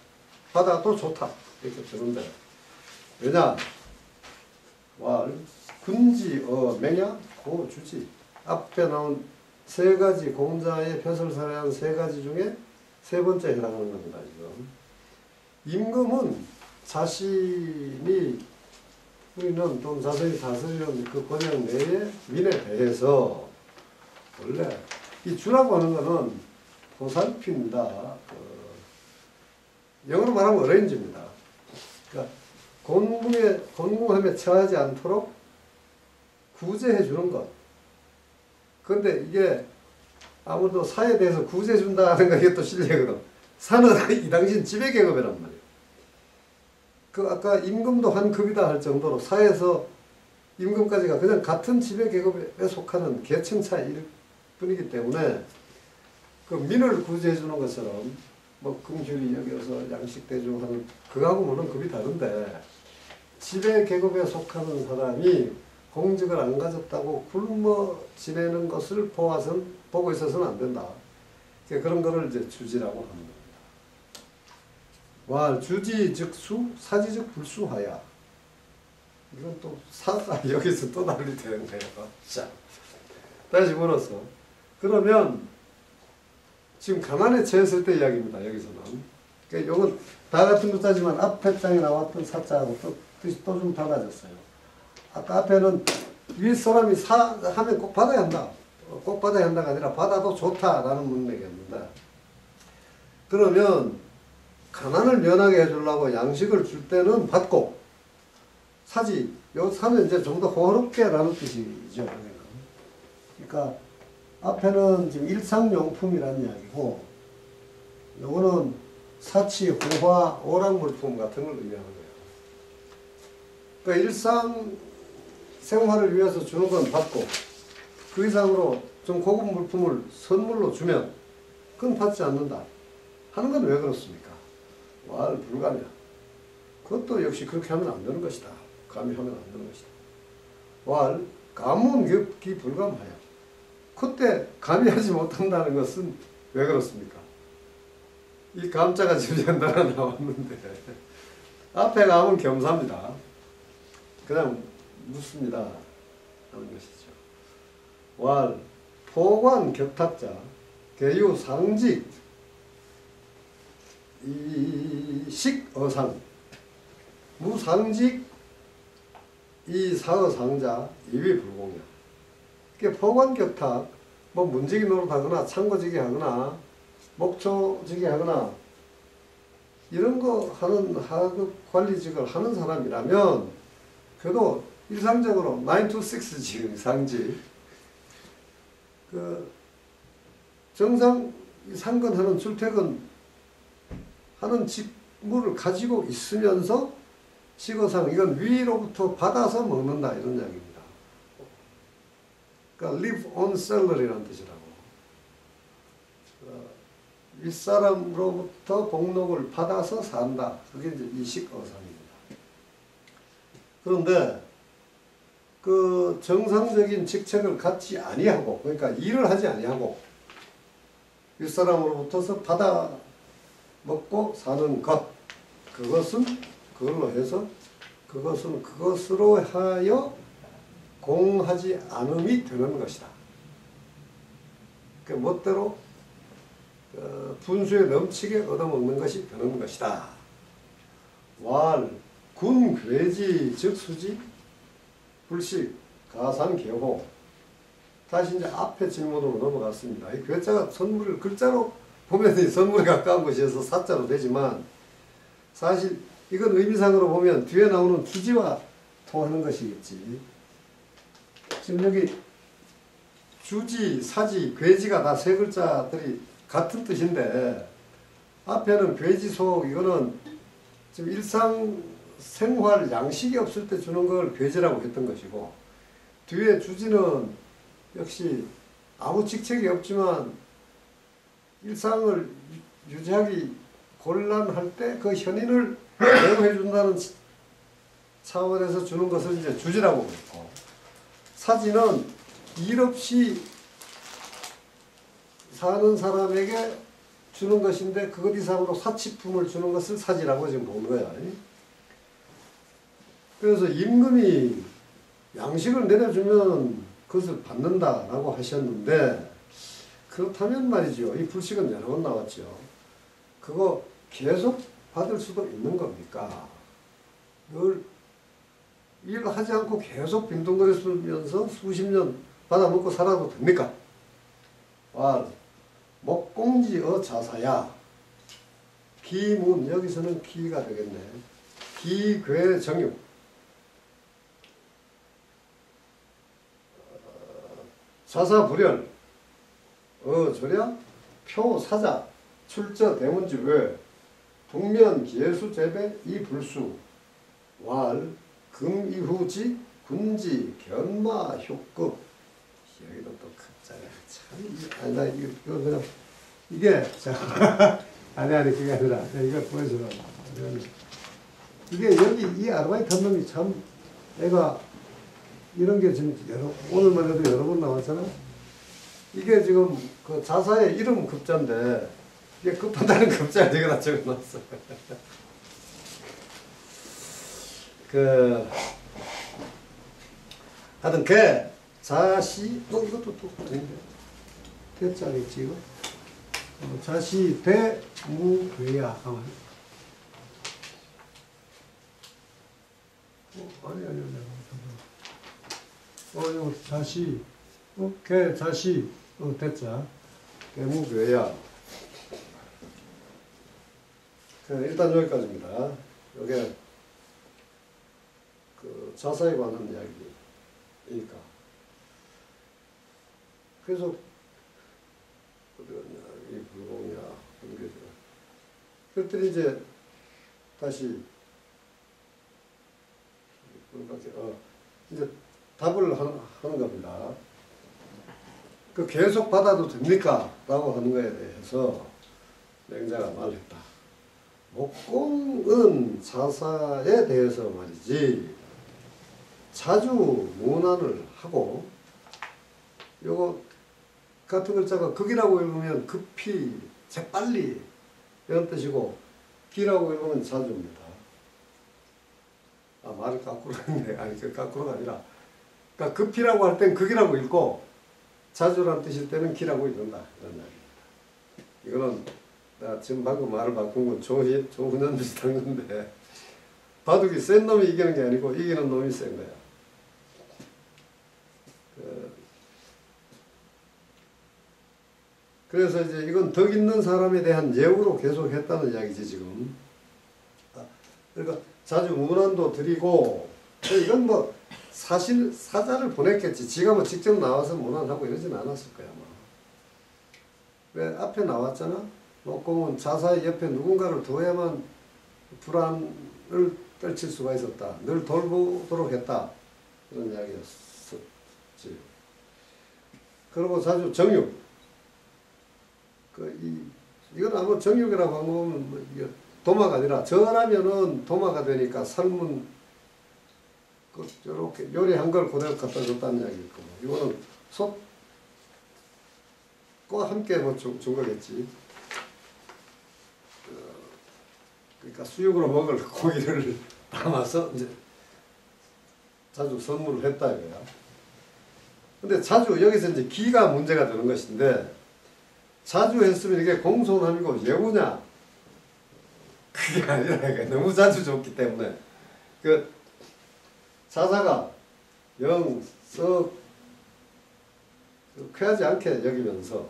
받아도 좋다. 이렇게 되는데, 왜냐? 왈 군지 맹야 고 주지. 앞에 나온 세 가지 공자의 벼슬사례한 세 가지 중에 세 번째 해당하는 겁니다. 지금 임금은 자신이 우리는 좀 자세히 다스리는 그 권력 내에 민에 대해서 원래 이 주라고 하는 것은 보살피입니다. 영어로 말하면 어레인지입니다. 그러니까 곤궁함에 처하지 않도록 구제해 주는 것. 그런데 이게 아무도 사에 대해서 구제해 준다 하는 게 또 실례거든. 사는 이 당시는 지배계급이란 말이에요. 그 아까 임금도 한 급이다 할 정도로 사에서 임금까지가 그냥 같은 지배계급에 속하는 계층 차이일 뿐이기 때문에 그 민을 구제해 주는 것처럼 뭐 긍휼히 여겨서 양식대중하는 그거하고는 급이 다른데 지배계급에 속하는 사람이 공직을 안 가졌다고 굶어 지내는 것을 보고 있어서는 안 된다. 그런 거를 이제 주지라고 하는 겁니다. 와, 주지 즉수, 사지 즉 불수하야. 이건 또 사가 여기서 또 달리 되는 거예요. 자, 다시 물어서. 그러면 지금 가난에 처했을 때 이야기입니다. 여기서는. 그러니까 이건 다 같은 글자지만 앞에 장에 나왔던 사자하고 뜻이 또 좀 달라졌어요. 아까 앞에는 윗사람이 하면 꼭 받아야 한다. 꼭 받아야 한다가 아니라 받아도 좋다라는 문맥이었는데, 그러면 가난을 면하게 해주려고 양식을 줄 때는 받고 사지, 요 사는 이제 좀 더 호롭게라는 뜻이죠. 그러니까 앞에는 지금 일상용품이라는 이야기고, 요거는 사치, 호화, 오락물품 같은 걸 의미하는 거예요. 그러니까 일상 생활을 위해서 주는 건 받고 그 이상으로 좀 고급 물품을 선물로 주면 그건 받지 않는다 하는 건 왜 그렇습니까? 왈 불가며. 그것도 역시 그렇게 하면 안 되는 것이다. 감히 하면 안 되는 것이다. 왈 가문격기 불감하여. 그때 감히 하지 못한다는 것은 왜 그렇습니까? 이 감자가 지금 따라 나왔는데 앞에 가면 겸사입니다. 그냥 묻습니다 하는 것이죠. 왈 포관 격탁자. 계유 상직 이식 어상 무상직 이사어상자 이위불공이야. 그게 포관격탁 뭐 문지기 노릇하거나 창고지기 하거나 목초지기 하거나 이런 거 하는 하급 관리직을 하는 사람이라면 그래도 일상적으로 9 to 6직 상직 그 정상 상근하는 출퇴근 하는 직무를 가지고 있으면서 식어상 이건 위로부터 받아서 먹는다 이런 이야기입니다. 그러니까 live on salary라는 뜻이라고. 윗사람으로부터 복록을 받아서 산다. 그게 이제 이식어상입니다. 그런데 그 정상적인 직책을 갖지 아니하고 그러니까 일을 하지 아니하고 윗사람으로부터서 받아 먹고 사는 것 그것은 그걸로 해서 그것은 그것으로 하여 공하지 않음이 되는 것이다. 그 멋대로 분수에 넘치게 얻어먹는 것이 되는 것이다. 왈, 군, 괴지, 즉수지, 불식, 가산, 개호. 다시 이제 앞에 질문으로 넘어갔습니다. 이 괴자가 선물을 글자로 보면 선물에 가까운 것이어서 사자로 되지만 사실 이건 의미상으로 보면 뒤에 나오는 주지와 통하는 것이겠지. 지금 여기 주지, 사지, 괴지가 다 세 글자들이 같은 뜻인데 앞에는 괴지소 이거는 지금 일상생활 양식이 없을 때 주는 걸 괴지라고 했던 것이고 뒤에 주지는 역시 아무 직책이 없지만 일상을 유지하기 곤란할 때 그 현인을 대우해 준다는 차원에서 주는 것을 이제 주지라고 그랬고 사지는 일 없이 사는 사람에게 주는 것인데 그것 이상으로 사치품을 주는 것을 사지라고 지금 보는 거야. 그래서 임금이 양식을 내려주면 그것을 받는다라고 하셨는데 그렇다면 말이죠. 이 불식은 여러 번 나왔죠. 그거 계속 받을 수도 있는 겁니까? 늘 일하지 않고 계속 빈둥거리면서 수십 년 받아먹고 살아도 됩니까? 목공지어 자사야. 기문 여기서는 기가 되겠네. 기괴정육 자사불열 저랴 표사자 출저 대문지 외 북면 기예수 재배 이불수 왈 금이후지 군지 견마 효급 여기도 또 갑자기 참 나 이거 그냥 이게 자 아니 그게 아니라 이거 보여주라 이게 여기 이 아르바이트 한 놈이 참 애가 이런 게 지금 오늘만 해도 여러 번 나왔잖아. 이게 지금 그 자사의 이름 급자인데 이게 급하다는 급자를 여기다 적어놨어. 하여튼 자시 이것도 또 되는데 대자겠지 이거. 자시 대무괴야 가만. 아니 이거 자시 자시 대자 대무괴야. 일단 여기까지입니다. 이게 그 자사에 관한 이야기니까. 그래서 이 불공이야 이게 그랬더니 이제 다시 이제 답을 하는 겁니다. 그 계속 받아도 됩니까? 라고 하는 거에 대해서 맹자가 말했다. 목공은 자사에 대해서 말이지 자주 문안을 하고 요거 같은 글자가 극이라고 읽으면 급히 재빨리 이런 뜻이고 기라고 읽으면 자주입니다. 말을 거꾸로 했네. 아니 그 거꾸로가 아니라 그러니까 급히라고 할 땐 극이라고 읽고 자주란 뜻일 때는 기라고 읽는다 이런 이야기입니다. 이거는 나 지금 방금 말을 바꾼 건 조훈현 비슷한 건데 바둑이 센 놈이 이기는 게 아니고 이기는 놈이 센 거야. 그래서 이제 이건 덕 있는 사람에 대한 예우로 계속 했다는 이야기지 지금. 그러니까 자주 문안도 드리고 이건 뭐 사실 사자를 보냈겠지. 지가 뭐 직접 나와서 문안하고 이러진 않았을 거야. 뭐. 왜 앞에 나왔잖아. 녹공은 자사의 옆에 누군가를 둬야만 불안을 떨칠 수가 있었다. 늘 돌보도록 했다. 그런 이야기였었지. 그리고 자주 정육. 이건 아마 정육이라고 하면 뭐 이게 도마가 아니라 절하면은 도마가 되니까 삶은 이렇게 요리한 걸 그대로 갖다 줬다는 이야기고, 이거는 솥과 함께 뭐 준 거겠지. 그러니까 수육으로 먹을 고기를 담아서 이제 자주 선물을 했다 이거야. 근데 자주 여기서 이제 기가 문제가 되는 것인데, 자주 했으면 이게 공손함이고 예우냐? 그게 아니라 너무 자주 줬기 때문에 그 자사가 영, 썩 쾌하지 않게 여기면서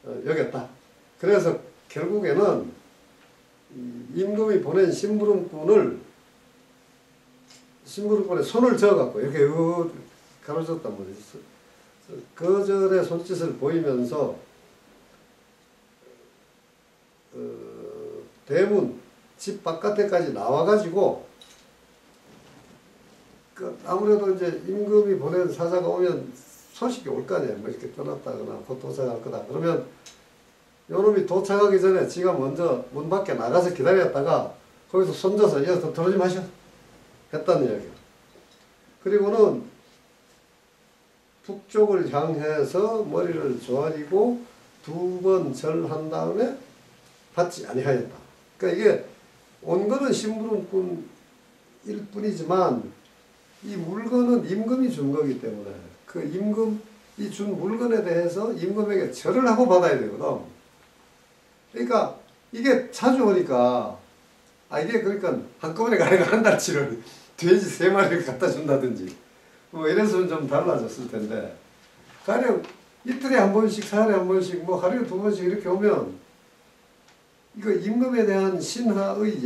여겼다. 그래서 결국에는 임금이 보낸 심부름꾼의 손을 저어갖고 이렇게 가로졌단 말이지. 거절의 손짓을 보이면서 대문 집 바깥에까지 나와가지고 아무래도 이제 임금이 보낸 사자가 오면 소식이 올 거 아니야. 뭐 이렇게 떠났다거나 곧 도착할 거다. 그러면 요놈이 도착하기 전에 지가 먼저 문 밖에 나가서 기다렸다가 거기서 손져서 야, 들어오지 마시오 했다는 이야기야. 그리고는 북쪽을 향해서 머리를 조아리고 2번 절한 다음에 받지 아니하였다. 그러니까 이게 온 거는 심부름꾼일 뿐이지만 이 물건은 임금이 준 거기 때문에 그 임금이 준 물건에 대해서 임금에게 절을 하고 받아야 되거든. 그러니까 이게 자주 오니까 이게 그러니까 한꺼번에 가니까 한 달치를 돼지 3마리를 갖다 준다든지 뭐 이래서는 좀 달라졌을 텐데, 가령 이틀에 한 번씩, 사흘에 한 번씩, 뭐 하루에 2번씩 이렇게 오면 이거 임금에 대한 신하의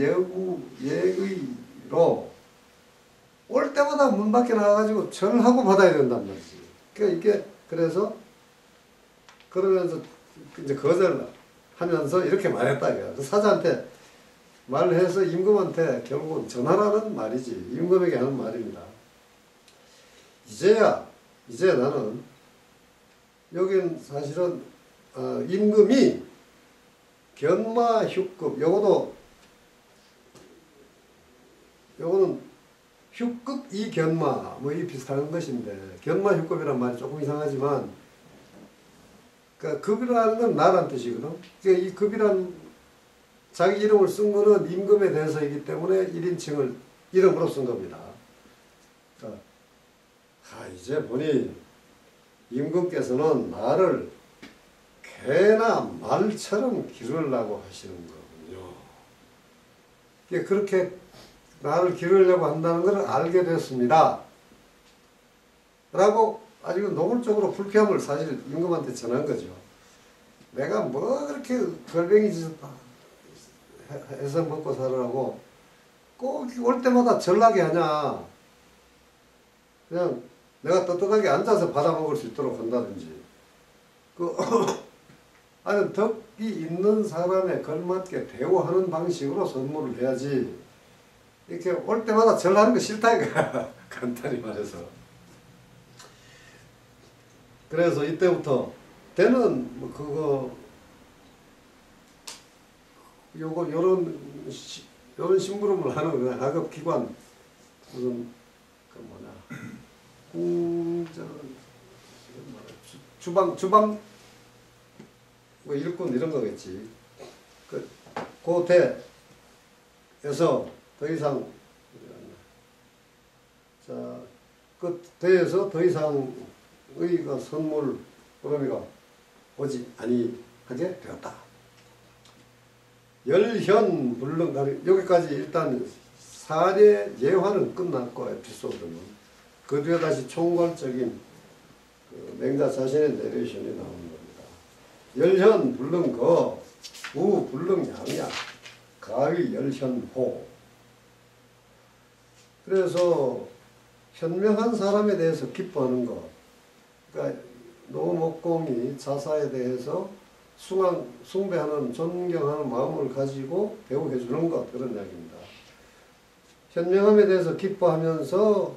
예의로 올 때마다 문 밖에 나와가지고 절을 하고 받아야 된단 말이지. 그러니까 이게 그래서 그러면서 이제 거절하면서 이렇게 말했다 이거야. 그 사자한테 말해서 임금한테 결국은 전하라는 말이지. 임금에게 하는 말입니다. 이제 나는 여긴 사실은 임금이 견마 휴급, 요거는 휴급 이견마 뭐 이 비슷한 것인데, 견마 휴급이란 말이 조금 이상하지만 그러니까 급이라는 건 나란 뜻이거든. 그러니까 이 급이란 자기 이름을 쓴 거는 임금에 대해서이기 때문에 1인칭을 이름으로 쓴 겁니다. 그러니까 이제 보니 임금께서는 나를 개나 말처럼 기르려고 하시는 거군요. 그렇게 나를 기르려고 한다는 것을 알게 됐습니다. 라고 아주 노골적으로 불쾌함을 사실 임금한테 전한 거죠. 내가 뭐 그렇게 걸뱅이 짓을 해서 먹고 살으라고 꼭 올 때마다 전락이 하냐. 그냥 내가 떳떳하게 앉아서 받아먹을 수 있도록 한다든지. 아니 덕이 있는 사람에 걸맞게 대우하는 방식으로 선물을 해야지. 이렇게 올 때마다 절하는 거 싫다 이거야. 간단히 말해서. 그래서 이때부터 때는 뭐 요런 심부름을 하는 학업기관 무슨 주방 뭐 일꾼 이런 거겠지. 그 대에서 더 이상 그 대에서 더 이상 의가 선물 그러니까 오지 하게 되었다. 열현불능 여기까지 일단 사례 예화는 끝났고 에피소드는 그 뒤에 다시 총괄적인 그 맹자 자신의 내레이션이 나오는 겁니다. 열현불능거 우불능양야 가위 열현호. 그래서 현명한 사람에 대해서 기뻐하는 것, 그러니까 노목공이 자사에 대해서 숭배하는 존경하는 마음을 가지고 배우해 주는 것, 그런 이야기입니다. 현명함에 대해서 기뻐하면서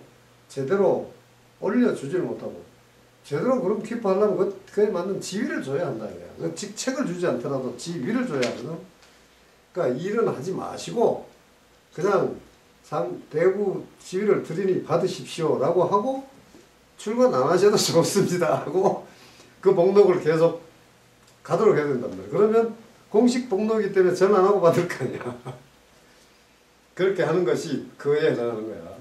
제대로 올려주지를 못하고, 제대로 그럼 기뻐하려면 그에 맞는 지위를 줘야 한다 이거야. 그 직책을 주지 않더라도 지위를 줘야 하거든. 그러니까 일은 하지 마시고 그냥 대구 지위를 드리니 받으십시오 라고 하고 출근 안 하셔도 좋습니다 하고 그 복록을 계속 가도록 해야 된단 말이야. 그러면 공식 복록이기 때문에 전화 안 하고 받을 거 아니야. 그렇게 하는 것이 그에 해당하는 거야.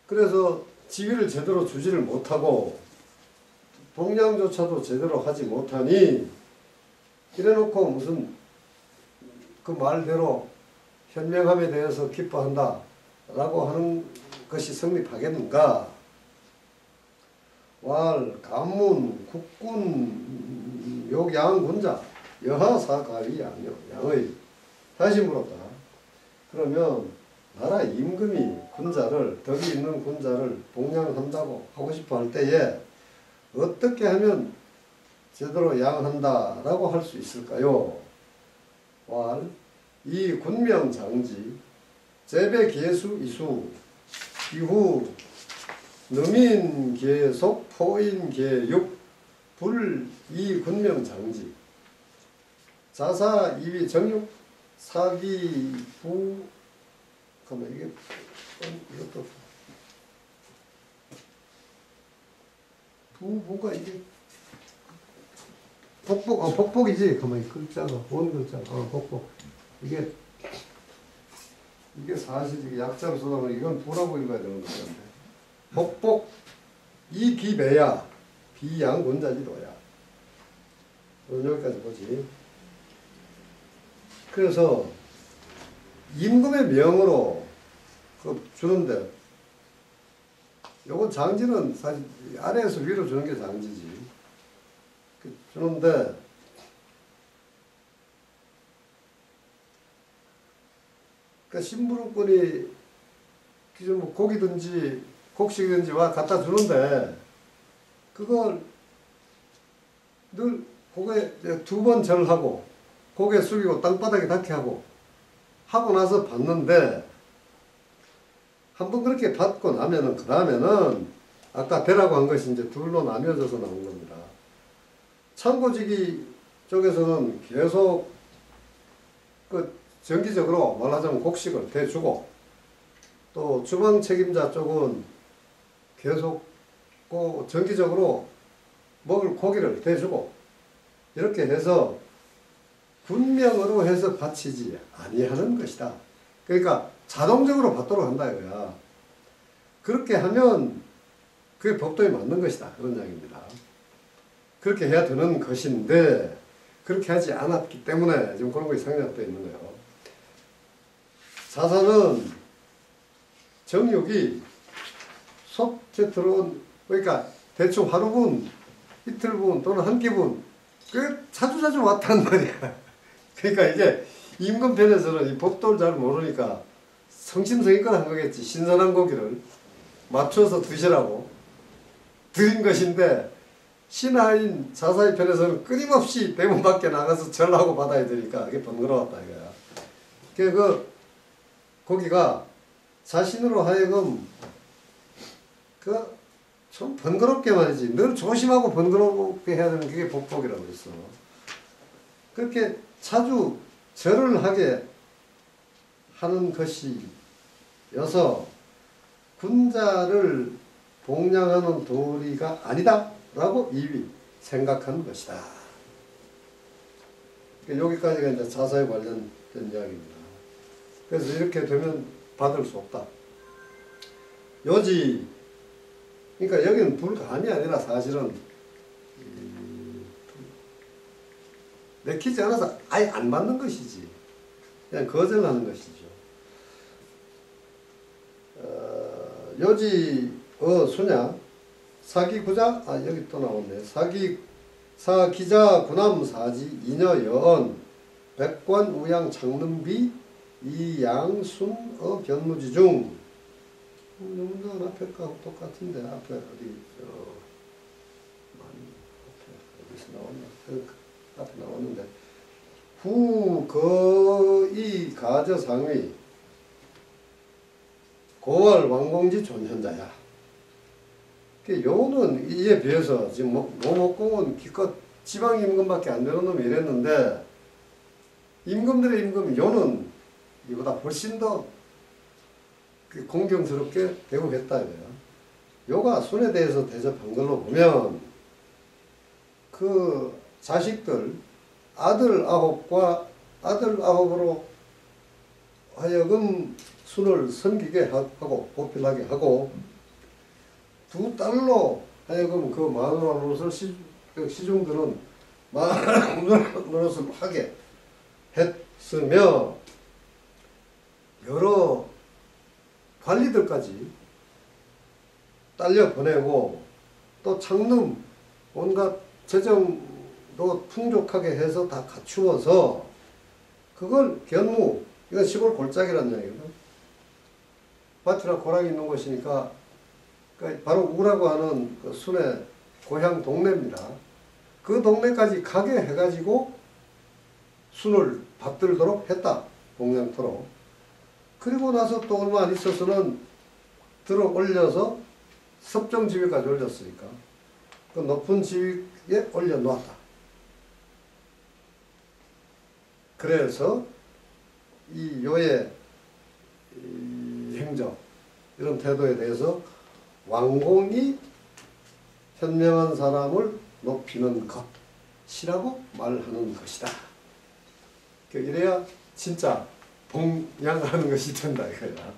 그래서 지위를 제대로 주지를 못하고 봉양조차도 제대로 하지 못하니 이래놓고 무슨 그 말대로 현명함에 대해서 기뻐한다 라고 하는 것이 성립하겠는가? 왈, 간문, 국군, 욕양군자, 여하사가위 양의. 다시 물었다. 그러면 나라 임금이 군자를, 덕이 있는 군자를 봉양한다고 하고 싶어 할 때에 어떻게 하면 제대로 양한다 라고 할 수 있을까요? 왈, 이 군명장지, 제배계수 이수, 이후 너민계속 포인계육, 불이 군명장지, 자사 이위 정육, 사기부, 잠깐만 이것도 부가 이게 복복이지. 가만히 글자가 원 글자가 복복. 이게 사실 이게 약자로 써서 이건 부라고 읽어야 되는 건데. 복복 이기매야 비양군자지도야. 여기까지 보지. 그래서 임금의 명으로 주는데, 요건 장지는 사실 아래에서 위로 주는 게 장지지. 주는데 그 심부름꾼이 기존 뭐 고기든지 곡식이든지 와 갖다 주는데 그걸 늘 고개 두 번 절하고 고개 숙이고 땅바닥에 닿게 하고 나서 받는데 한 번 그렇게 받고 나면은 그 다음에는 아까 배라고 한 것이 이제 둘로 나뉘어져서 나온 겁니다. 창고지기 쪽에서는 계속 정기적으로 말하자면 곡식을 대주고 또 주방 책임자 쪽은 계속 정기적으로 먹을 고기를 대주고 이렇게 해서 군명으로 해서 바치지 아니하는 것이다. 그러니까 자동적으로 받도록 한다 이거야. 그렇게 하면 그게 법도에 맞는 것이다. 그런 이야기입니다. 그렇게 해야 되는 것인데 그렇게 하지 않았기 때문에 지금 그런 것이 상략되어 있는 거예요. 자사는 정육이 속죄 들어온, 그러니까 대충 하루분, 이틀분 또는 한 끼분 그 자주자주 왔단 말이야. 그러니까 이게 임금편에서는 이 법도를 잘 모르니까 성심성의껏 한 거겠지. 신선한 고기를 맞춰서 드시라고 드린 것인데 신하인 자사의 편에서는 끊임없이 대문 밖에 나가서 절하고 받아야 되니까 그게 번거로웠다 이거야. 그 고기가 자신으로 하여금 좀 번거롭게 말이지. 늘 조심하고 번거롭게 해야 되는 그게 복복이라고 그랬어. 그렇게 자주 절을 하게 하는 것이어서 군자를 봉양하는 도리가 아니다 라고 이위 생각한 것이다. 여기까지가 이제 자사에 관련된 이야기입니다. 그래서 이렇게 되면 받을 수 없다. 요지, 그러니까 여기는 불간이 아니라 사실은 내키지 않아서 아예 안 받는 것이지. 그냥 거절하는 것이죠. 요지어 수냐 사기구자 여기 또 나오네. 사기자 구남사지 이녀여언 백관 우양 장릉비 이양순어 변무지 중 영문 앞에 거하고 똑같은데 앞에 어디 어디서 나왔나 앞에 나왔는데 후 거의 가저 상위 고월 왕공지 존현자야. 요는 이에 비해서 지금 노목공은 기껏 지방임금밖에 안 되는 놈이 이랬는데 임금들의 임금 요는 이보다 훨씬 더 공경스럽게 대우했다 이거야. 요가 순에 대해서 대접한 걸로 보면 그 자식들 아들 아홉과 아들 아홉으로 하여금 순을 섬기게 하고 보필하게 하고 두 딸로 하여금 그 마누라 노릇을 시중들은 마누라 노릇을 하게 했으며 여러 관리들까지 딸려 보내고 또 창릉 온갖 재정도 풍족하게 해서 다 갖추어서 그걸 견무 이건 시골 골짜기란 얘기거든. 밭이나 고랑이 있는 곳이니까 바로 우라고 하는 그 순의 고향 동네입니다. 그 동네까지 가게 해가지고 순을 받들도록 했다. 동양토록. 그리고 나서 또 얼마 안 있어서는 들어 올려서 섭정지위까지 올렸으니까 그 높은 지위에 올려놓았다. 그래서 이 요의 이 행적 이런 태도에 대해서 왕공이 현명한 사람을 높이는 것이라고 말하는 것이다. 이래야 진짜 봉양하는 것이 된다 이거야.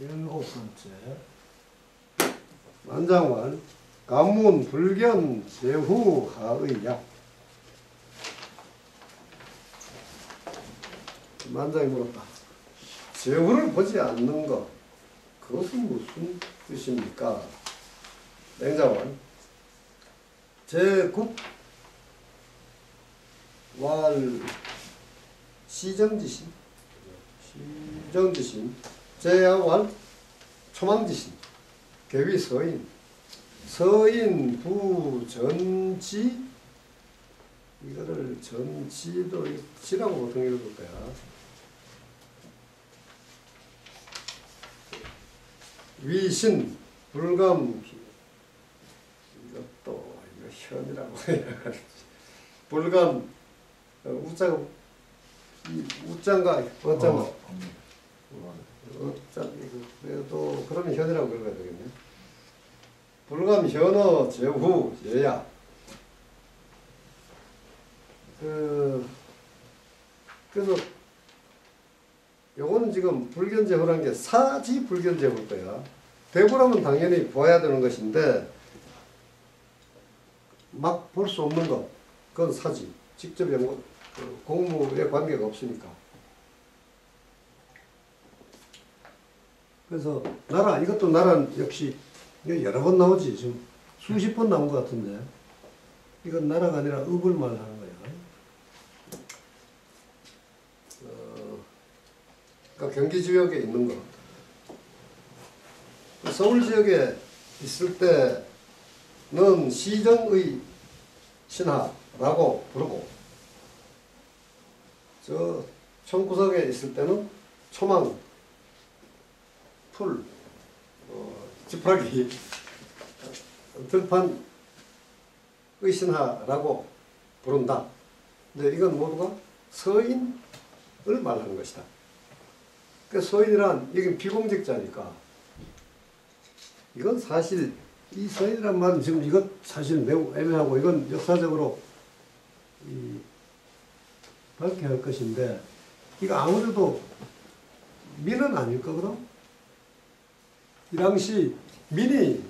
7번째 만장관 가문 불견 제후 하의야. 만장이 물었다. 제후를 보지 않는 것 그것은 무슨 뜻입니까? 맹자관 제국 왈 시정지신 제야왈 초망지신 개위 서인 부전지 이거를 전지도 지라고 보통 읽을 거야. 위신 불감 이것도 이거 현이라고 해야 불감 우장 이 우장과 어장 어장 그래도 그러면 현이라고 읽어야 되겠네. 불감 현어 제후 예야 그래서 요거는 지금 불견제후라는 게 사지 불견제후일 거야. 대부라면 당연히 보아야 되는 것인데 막 볼 수 없는 것 그건 사지. 직접 연구 공무에 관계가 없으니까. 그래서 나라 이것도 나라 역시 여러 번 나오지. 지금 수십 번 나온 것 같은데 이건 나라가 아니라 읍을 말하는 거야. 그러니까 경기 지역에 있는 거. 서울 지역에 있을 때는 시정의 신하라고 부르고 저 청구석에 있을 때는 초망, 풀, 지푸라기, 들판 의신하라고 부른다. 근데 이건 모두가 서인을 말하는 것이다. 그 서인이란 여기 비공직자니까 이건 사실 이 서인이란 말은 지금 이것 사실 매우 애매하고 이건 역사적으로 밝혀야 할 것인데 이거 아무래도 민은 아닐 거거든. 이 당시 민이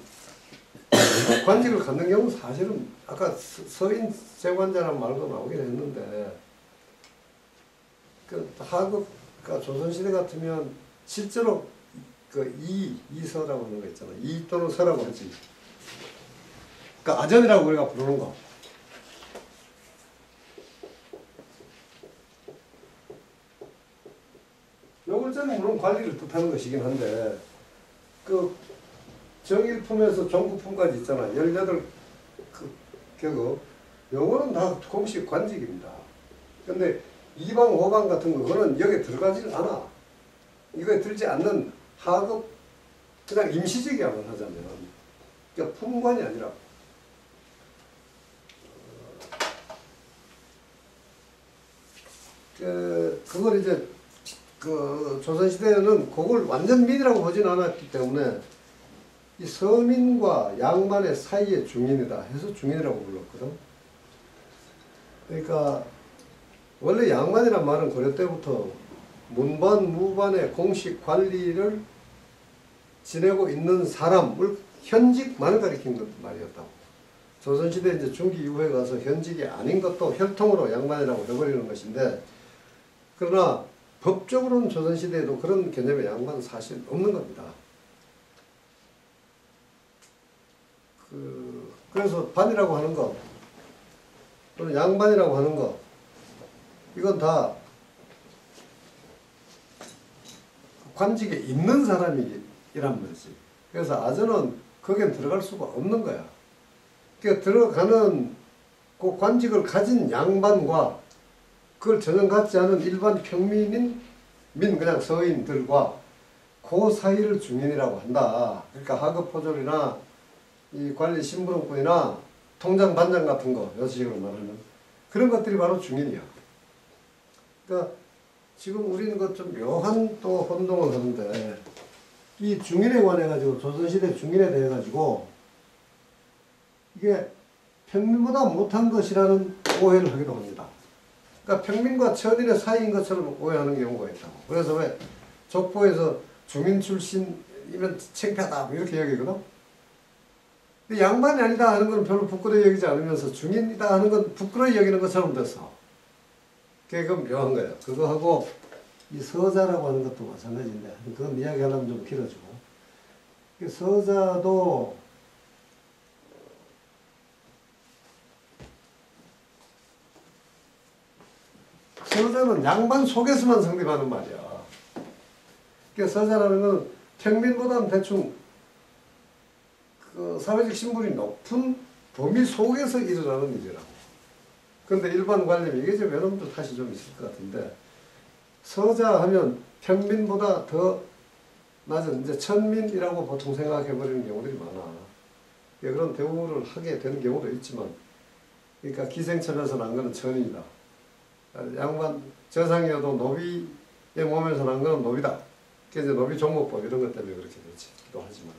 관직을 갖는 경우 사실은 아까 서인 세관자라는 말도 나오긴 했는데 그 하급 그러니까 조선시대 같으면 실제로 그 이서라고 하는 거 있잖아. 이 또는 서라고 하지. 그러니까 아전이라고 우리가 부르는 거. 요걸 저는 물론 관리를 뜻하는 것이긴 한데 그 정일품에서 종구품까지 있잖아. 18그 격업. 요거는 다 공식 관직입니다. 근데 이방, 오방 같은 거, 그거는 여기에 들어가지를 않아. 이거에 들지 않는 하급, 그냥 임시직이야만 하자면. 그러니까 품관이 아니라. 그걸 이제, 그, 조선시대에는 그걸 완전 민이라고 보진 않았기 때문에, 이 서민과 양반의 사이의 중인이다 해서 중인이라고 불렀거든. 그러니까, 원래 양반이란 말은 고려 때부터 문반, 무반의 공식 관리를 지내고 있는 사람을 현직만을 가리킨 것 말이었다고. 조선시대 이제 중기 이후에 가서 현직이 아닌 것도 혈통으로 양반이라고 해버리는 것인데, 그러나 법적으로는 조선시대에도 그런 개념의 양반은 사실 없는 겁니다. 그래서 반이라고 하는 것, 또는 양반이라고 하는 것, 이건 다 관직에 있는 사람이란 말이지. 그래서 아전은 거기에 들어갈 수가 없는 거야. 그러니까 들어가는 그 관직을 가진 양반과 그걸 전혀 갖지 않은 일반 평민인 그냥 서인들과 그 사이를 중인이라고 한다. 그러니까 하급포졸이나 이 관리 심부름꾼이나 통장 반장 같은 거, 요식으로 말하면 그런 것들이 바로 중인이야. 그러니까 지금 우리는 그 좀 묘한 또 혼동을 하는데, 이 중인에 관해 가지고 조선시대 중인에 대해 가지고 이게 평민보다 못한 것이라는 오해를 하기도 합니다. 그러니까 평민과 천인의 사이인 것처럼 오해하는 경우가 있다고. 그래서 왜 족보에서 중인 출신이면 창피하다 이렇게 여기거든. 근데 양반이 아니다 하는 건 별로 부끄러워 여기지 않으면서 중인이다 하는 건 부끄러워 여기는 것처럼 됐어. 그게 묘한 거예요. 그거하고 이 서자라고 하는 것도 마찬가지인데, 그건 이야기하려면 좀 길어지고. 서자도 서자는 양반 속에서만 성립하는 말이야. 그러니까 서자라는 건 평민보다는 대충 그 사회적 신분이 높은 범위 속에서 일어나는 일이라고. 근데 일반 관념이 이게 좀 여러분들 탓이 좀 있을 것 같은데, 서자 하면 평민보다 더 낮은 이제 천민이라고 보통 생각해 버리는 경우들이 많아. 그런 대우를 하게 되는 경우도 있지만, 그러니까 기생천에서 난 거는 천인이다. 양반 저상이어도 노비의 몸에서 난 거는 노비다. 그게 이제 노비 종목법 이런 것 때문에 그렇게 되기도 하지만,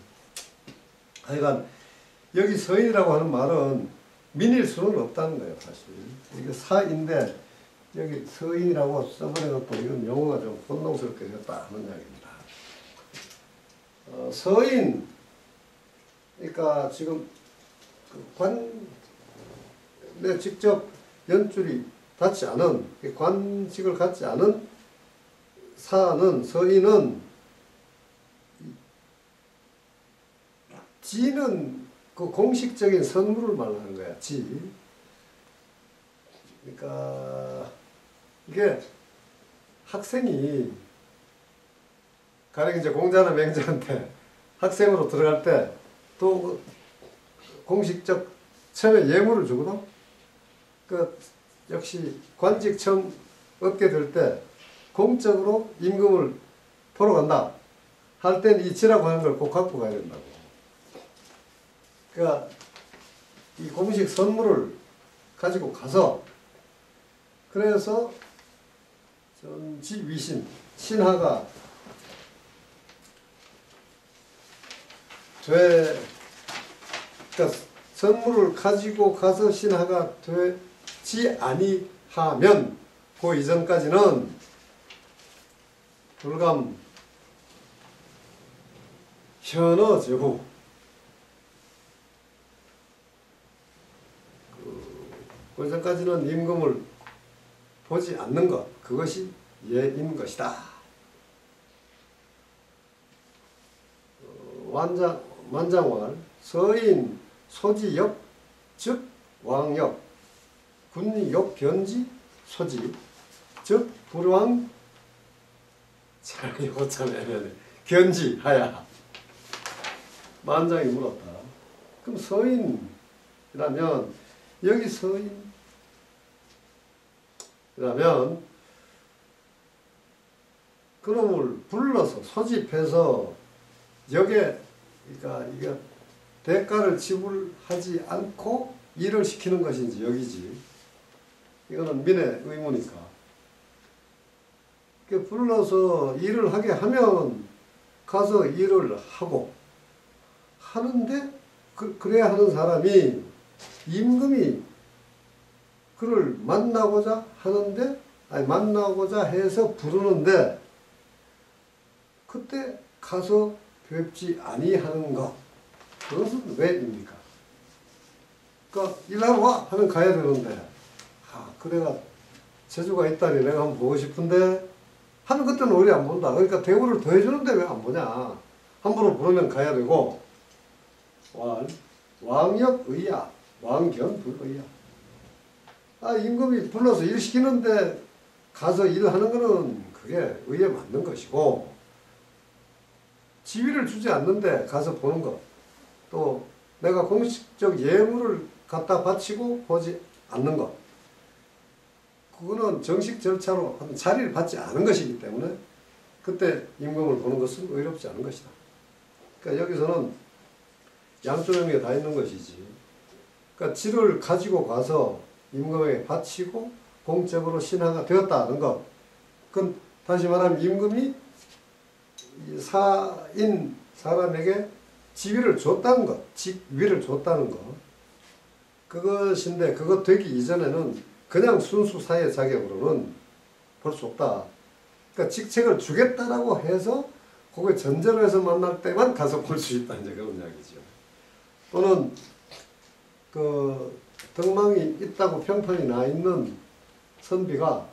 하여간 여기 서인이라고 하는 말은 민일 수는 없다는 거예요, 사실. 이게 사인데 여기 서인이라고 써버린 것도 이건 용어가 좀 혼동스럽게 되었다 하는 이야기입니다. 서인, 그러니까 지금 관에 직접 연줄이 닿지 않은, 관직을 갖지 않은 사는, 서인은 지는 그 공식적인 선물을 말하는 거야, 지. 그러니까 이게 학생이 가령 이제 공자나 맹자한테 학생으로 들어갈 때 또 공식적 처음에 예물을 주거든. 그 역시 관직 처음 얻게 될 때 공적으로 임금을 보러 간다 할 땐 이 지라고 하는 걸 꼭 갖고 가야 된다고. 그러니까 이 공식 선물을 가지고 가서, 그래서 전지 위신, 신하가 그러니까 선물을 가지고 가서 신하가 되지 아니하면 그 이전까지는 불감 현어 제후, 그 전까지는 임금을 보지 않는 것, 그것이 예인 것이다. 만장왈 서인 소지역 즉 왕역 군역 견지 소지 즉 불왕 참 이거 참 애매하네. 견지하야. 만장이 물었다. 그럼 서인이라면 여기 서인이라면 그놈을 불러서 소집해서 역에 그러니까 이게 대가를 지불하지 않고 일을 시키는 것인지 여기지. 이거는 민의 의무니까. 불러서 일을 하게 하면 가서 일을 하고 하는데 그래야 하는 사람이 임금이 그를 만나고자 하는데 아니 만나고자 해서 부르는데 그때 가서 뵙지 아니하는 것 그것은 왜입니까? 그러니까 일하러 와 하면 가야 되는데 그래가 재주가 있다니 내가 한번 보고 싶은데 하면 그때는 오히려 안 본다. 그러니까 대우를 더 해주는데 왜 안 보냐. 함부로 부르면 가야 되고 왕역 의야 왕견 불의야. 임금이 불러서 일 시키는데 가서 일하는 거는 그게 의에 맞는 것이고 지위를 주지 않는데 가서 보는 것 또 내가 공식적 예물을 갖다 바치고 보지 않는 것 그거는 정식 절차로 자리를 받지 않은 것이기 때문에 그때 임금을 보는 것은 의롭지 않은 것이다. 그러니까 여기서는 양쪽 의미가 다 있는 것이지. 그러니까 질을 가지고 가서 임금에게 바치고 공적으로 신하가 되었다는 것. 그건 다시 말하면 임금이 사인 사람에게 지위를 줬다는 것, 직위를 줬다는 것. 그것인데 그것 되기 이전에는 그냥 순수 사회 자격으로는 볼 수 없다. 그러니까 직책을 주겠다라고 해서 그걸 전제로 해서 만날 때만 가서 볼 수 있다. 이제 그런 이야기죠. 또는 그 덕망이 있다고 평판이 나 있는 선비가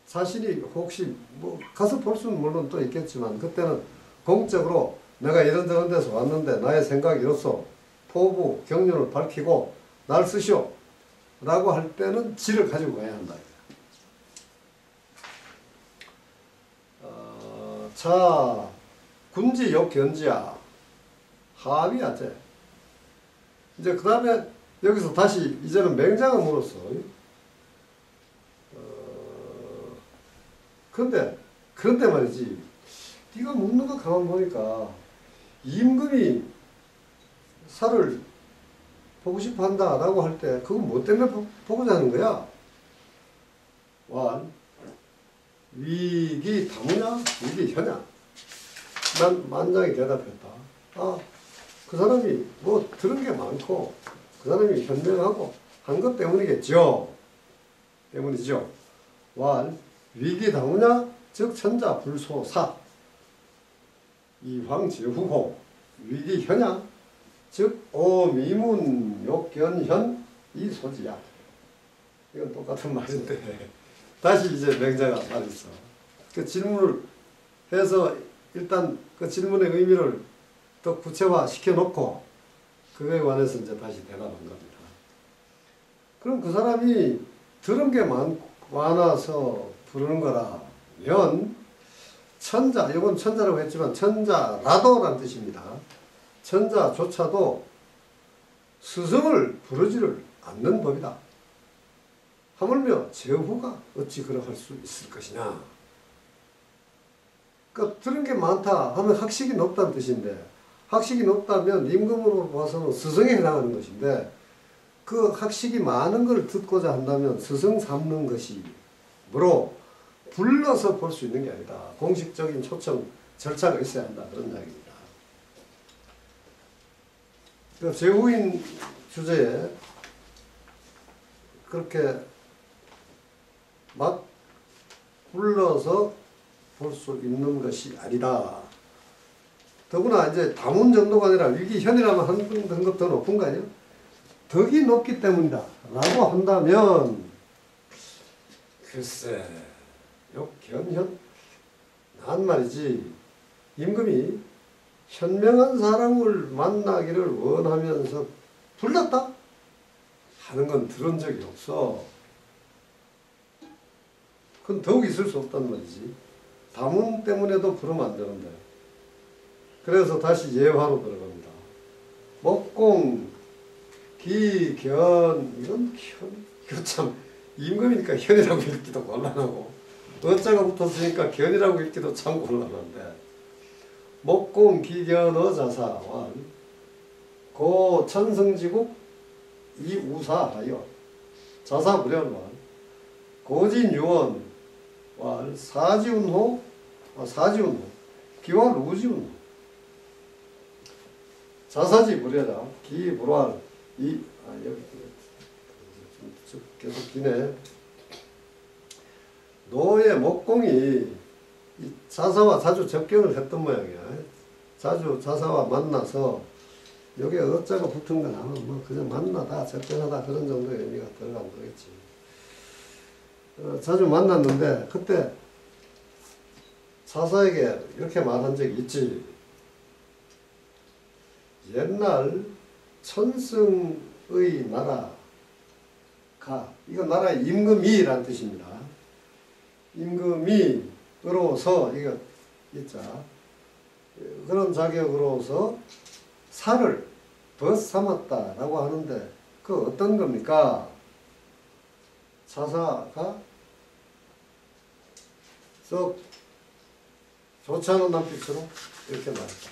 자신이 혹시 뭐 가서 볼 수는 물론 또 있겠지만 그때는 공적으로 내가 이런저런 데서 왔는데 나의 생각이 이렇소. 포부, 경륜을 밝히고 날 쓰시오. 라고 할 때는 지를 가지고 가야 한다. 자, 군지 역견지야. 하위하제. 이제 그 다음에 여기서 다시 이제는 맹장을 물었어. 그런데 말이지. 네가 묻는 거 가만 보니까 임금이 살을 보고 싶어 한다라고 할 때 그건 뭐 때문에 보고자 하는 거야? 위기 다무냐? 위기 혀냐? 난 만장이 대답했다. 그 사람이 뭐 들은 게 많고 그 사람이 현명하고 한 것 때문이겠죠. 위기 다무냐? 즉 천자 불소사 이황제후호 위기 혀냐? 즉 오미문 욕견현 이 소지야. 이건 똑같은 말인데 다시 이제 맹자가 말했어. 그 질문을 해서 일단 그 질문의 의미를 더 구체화 시켜놓고 그거에 관해서 이제 다시 대답한 겁니다. 그럼 그 사람이 들은 게 많아서 부르는 거라면 천자, 이건 천자라고 했지만 천자라도라는 뜻입니다. 천자조차도 스승을 부르지를 않는 법이다. 하물며 제후가 어찌 그러할 수 있을 것이냐. 그러니까 들은 게 많다 하면 학식이 높다는 뜻인데 학식이 높다면 임금으로 봐서는 스승에 해당하는 것인데 그 학식이 많은 걸 듣고자 한다면 스승 삼는 것이 뭐로 불러서 볼 수 있는 게 아니다. 공식적인 초청 절차가 있어야 한다. 그런 이야기입니다. 그러니까 제후인 주제에 그렇게 막 불러서 볼 수 있는 것이 아니다. 더구나 이제 다문 정도가 아니라 위기현이라면 한 등급 더 높은 거 아니에요? 덕이 높기 때문이다 라고 한다면 글쎄 요 견현 난 말이지 임금이 현명한 사람을 만나기를 원하면서 불렀다 하는 건 들은 적이 없어. 그건 더욱 있을 수 없단 말이지. 다문 때문에도 부르면 안 되는데. 그래서 다시 예화로 들어갑니다. 목공, 기, 견, 이건 현, 이거 참 임금이니까 현이라고 읽기도 곤란하고 어자가 붙었으니까 견이라고 읽기도 참 곤란한데 목공, 기견, 어자사와 고 천승지국 이우사하여 자사불연와 고진유원 사지운호 기와 루지운호 자사지 불여라 기불활 여기 좀 계속 기네. 노의 목공이 이 자사와 자주 접견을 했던 모양이야. 자주 자사와 만나서 여기에 어자가 붙은 건 아마 뭐 그냥 만나다 접견하다 그런 정도의 의미가 들어가면 되겠지. 자주 만났는데 그때 자사에게 이렇게 말한 적이 있지. 옛날 천승의 나라가 이거 나라의 임금이라는 뜻입니다. 임금이로서 이거 있자 그런 자격으로서 살을 벗삼았다라고 하는데 그 어떤 겁니까? 자사가 썩 좋지 않은 남편처럼 이렇게 말했다.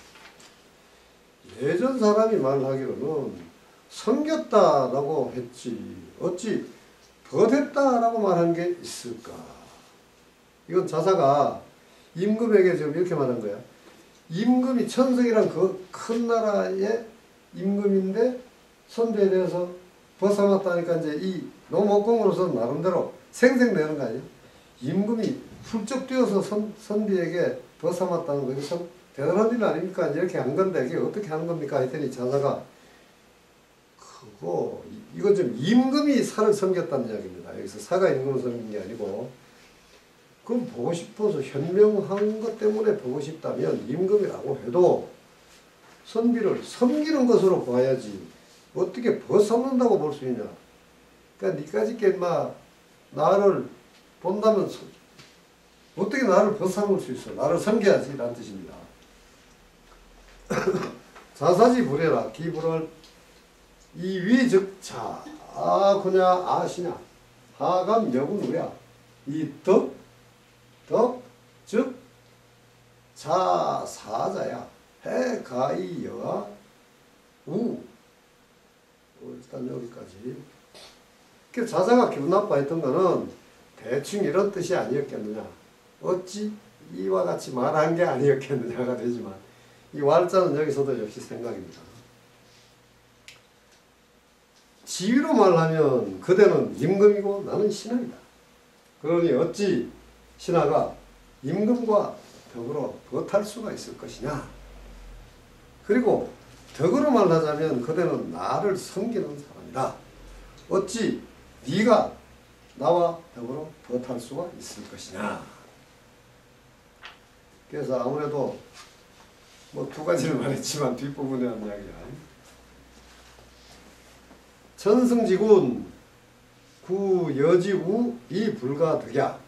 예전 사람이 말하기로는 섬겼다라고 했지 어찌 벗했다라고 말한 게 있을까? 이건 자사가 임금에게 지금 이렇게 말한 거야. 임금이 천승이란 그 큰 나라의 임금인데 선비에 대해서 벗삼았다니까 이제 이 노목공으로서 나름대로 생색내는 거 아니에요? 임금이 훌쩍 뛰어서 선비에게 벗삼았다는 거 이거 참 대단한 일 아닙니까? 이렇게 한 건데 이게 어떻게 하는 겁니까? 했더니 자사가 그거 이건 좀 임금이 살을 섬겼다는 이야기입니다. 여기서 사가 임금을 섬긴 게 아니고 그럼 보고 싶어서 현명한 것 때문에 보고 싶다면 임금이라고 해도 선비를 섬기는 것으로 봐야지 어떻게 벗삼는다고 볼 수 있냐. 그러니까 니까짓게 막 나를 본다면 어떻게 나를 벗삼을 수 있어. 나를 섬겨야지 라는 뜻입니다. 자사지 불해라 기불할 이위 즉 자 아구냐 아시냐 하감 여군 우야 이 즉 자사자야 해 가이 여아 우 일단 여기까지. 그 자사가 기분 나빠했던 거는 대충 이런 뜻이 아니었겠느냐 어찌 이와 같이 말한 게 아니었겠느냐가 되지만 이 왈자는 여기서도 역시 생각입니다. 지위로 말하면 그대는 임금이고 나는 신하이다. 그러니 어찌 신하가 임금과 덕으로 벗할 수가 있을 것이냐. 그리고 덕으로 말하자면 그대는 나를 섬기는 사람이다. 어찌 네가 나와 덕으로 벗할 수가 있을 것이냐. 그래서 아무래도 뭐 두 가지를 말했지만 뒷부분에 한 이야기야. 천승지군 구여지우 이불가득야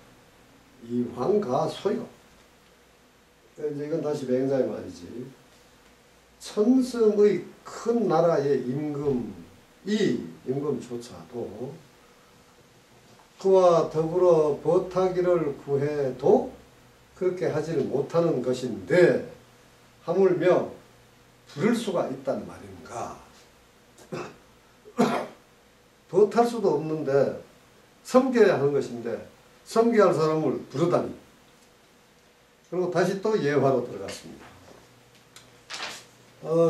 이황가소요. 이제 이건 다시 맹자의 말이지. 천승의 큰 나라의 임금조차도 그와 더불어 벗하기를 구해도 그렇게 하지를 못하는 것인데 하물며 부를 수가 있단 말인가. 벗할 수도 없는데 섬겨야 하는 것인데 섬겨야 할 사람을 부르다니. 그리고 다시 또 예화로 들어갔습니다.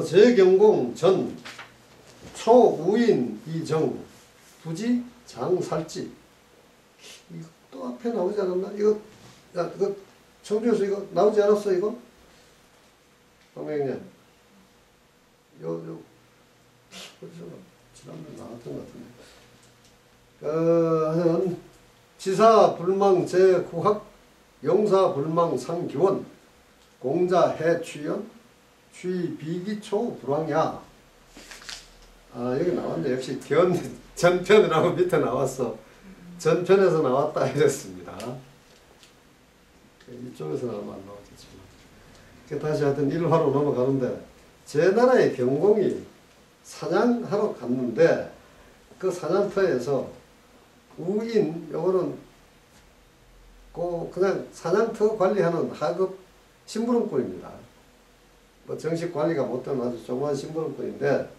제경공 전 초우인 이정 부지 장살지. 이거 또 앞에 나오지 않았나? 이거 청주에서 이거 나오지 않았어 이거? 황명년 요 지난번에 나왔던 것 같은데. 하여튼 지사 불망 제9합 용사 불망 상기원 공자 해취연 취 비기초 불황야. 여기 나왔네. 역시 전편이라고 밑에 나왔어. 전편에서 나왔다 이랬습니다. 이쪽에서는 아마 안 나왔겠지만. 다시 하여튼 일화로 넘어가는데 제 나라의 경공이 사냥하러 갔는데 그 사냥터에서 우인 요거는 그냥 사냥터 관리하는 하급 심부름꾼입니다. 뭐 정식 관리가 못되는 아주 조그만 심부름꾼인데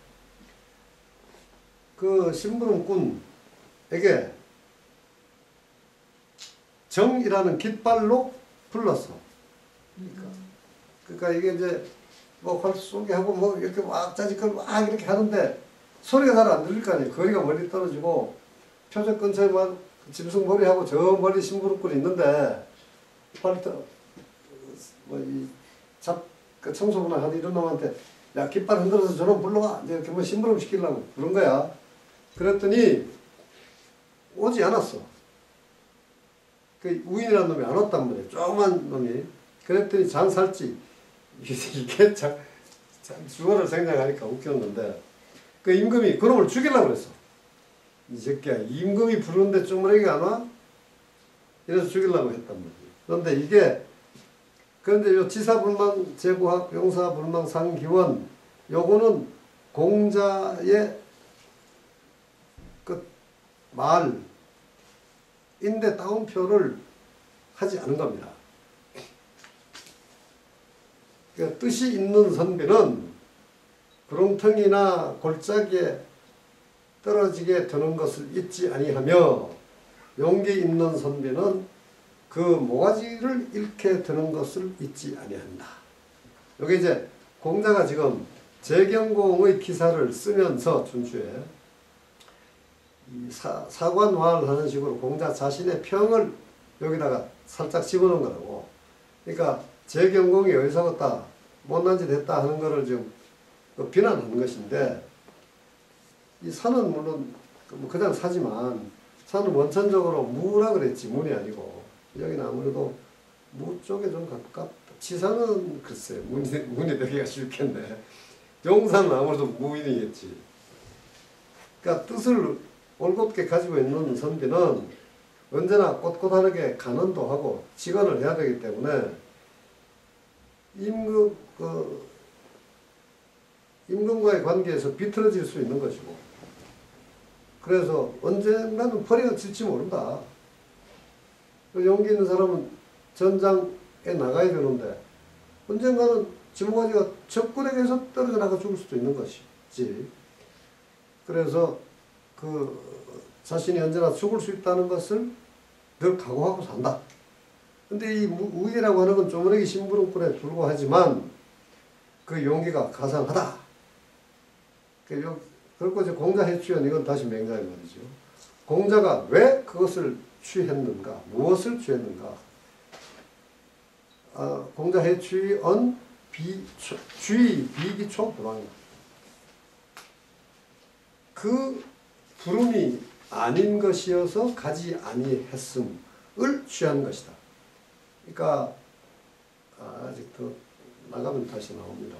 그 심부름꾼에게 정이라는 깃발로 불렀어. 그러니까 이게 이제 뭐 활 쏘게 하고 뭐 이렇게 막 짜집걸 막 이렇게 하는데 소리가 잘 안 들릴 거 아니에요. 거리가 멀리 떨어지고 표적 근처에 막 짐승머리하고 저 멀리 심부름꾼이 있는데 그 청소부나 하는 이런 놈한테 야 깃발 흔들어서 저놈 불러와 이렇게 뭐 심부름 시키려고 그런 거야. 그랬더니 오지 않았어. 그 우인이라는 놈이 안 왔단 말이에요. 조그만 놈이. 그랬더니 장살지 이게 참 주어를 생각하니까 웃겼는데 그 임금이 그놈을 죽이려고 그랬어. 이 새끼야 임금이 부르는데 쪼무레기가 안 와? 이래서 죽이려고 했단 말이에요. 그런데 요 지사불망 제구학 용사불망 상기원 요거는 공자의 그 말인데 따옴표를 하지 않은 겁니다. 그러니까 뜻이 있는 선비는 구렁텅이나 골짜기에 떨어지게 되는 것을 잊지 아니하며 용기 있는 선비는 그 모가지를 잃게 되는 것을 잊지 아니한다. 여기 이제 공자가 지금 재경공의 기사를 쓰면서 춘추에 사관화를 하는 식으로 공자 자신의 평을 여기다가 살짝 집어넣은 거라고. 그러니까 재경공이 어디서 왔다 못난 짓 했다 하는 거를 지금 비난하는 것인데 이 산은 물론 그냥 사지만 산은 원천적으로 무라 그랬지 문이 아니고 여기는 아무래도 무 쪽에 좀 가깝다. 지산은 글쎄 문이 되기가 쉽겠네. 용사는 아무래도 무인이겠지. 그러니까 뜻을 올곧게 가지고 있는 선비는 언제나 꼿꼿하게 간언도 하고 직언을 해야 되기 때문에 임금과의 관계에서 비틀어질 수 있는 것이고 그래서 언젠가는 벌이가 질지 모른다. 용기 있는 사람은 전장에 나가야 되는데 언젠가는 지모가지가 적군에게서 떨어져 나가 죽을 수도 있는 것이지. 그래서 자신이 언제나 죽을 수 있다는 것을 늘 각오하고 산다. 근데 이 우인이라고 하는 건 쪼무레기 심부름꾼에 불과하지만 그 용기가 가상하다. 그리고 이제 공자 해취연 이건 다시 맹자의 말이죠. 공자가 왜 그것을 취했는가? 무엇을 취했는가? 공자 해취연 취 비기초 불황이다. 그 부름이 아닌 것이어서 가지 아니했음을 취한 것이다. 그러니까 아직 더 나가면 다시 나옵니다.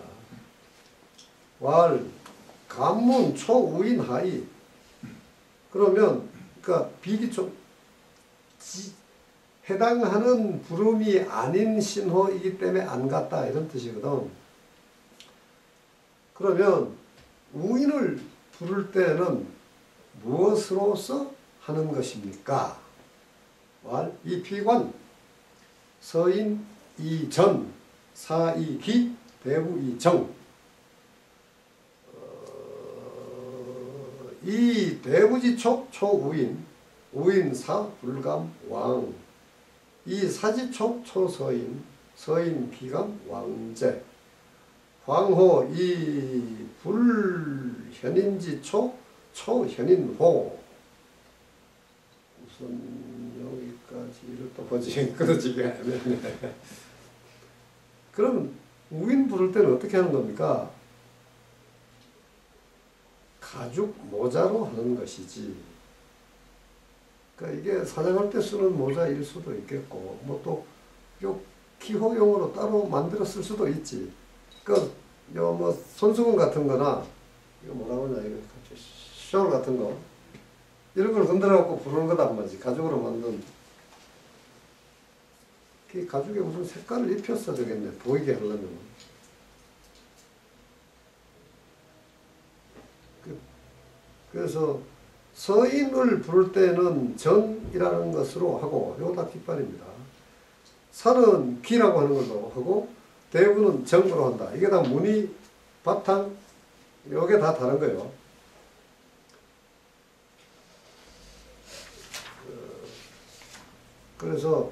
왈 간문 초우인 하이. 그러면 그러니까 비기초 해당하는 부름이 아닌 신호이기 때문에 안 갔다 이런 뜻이거든. 그러면 우인을 부를 때는 무엇으로서 하는 것입니까? 이 피관 서인 이전 사이기 대부 이정. 이 대부지촉 초우인 우인사 불감 왕. 이 사지촉 초서인 서인 비감 왕제. 황호 이 불현인지촉 초현인호. 우선 여기까지를 또 보지 끊어지게 하면 그럼 우인 부를 때는 어떻게 하는 겁니까? 가죽 모자로 하는 것이지. 그러니까 이게 사냥할 때 쓰는 모자일 수도 있겠고, 뭐 또 기호용으로 따로 만들어 쓸 수도 있지. 그, 뭐 손수건 같은 거나, 이거 뭐라고 하냐, 이거 숄 같은 거. 이런 걸 건드려갖고 부르는 거단 말이지. 가죽으로 만든. 그 가죽에 무슨 색깔을 입혔어 되겠네. 보이게 하려면. 그래서 서인을 부를 때는 전이라는 것으로 하고, 이거 다 깃발입니다. 산은 기라고 하는 걸로 하고, 대부는 정으로 한다. 이게 다 무늬, 바탕, 요게 다 다른 거예요. 그래서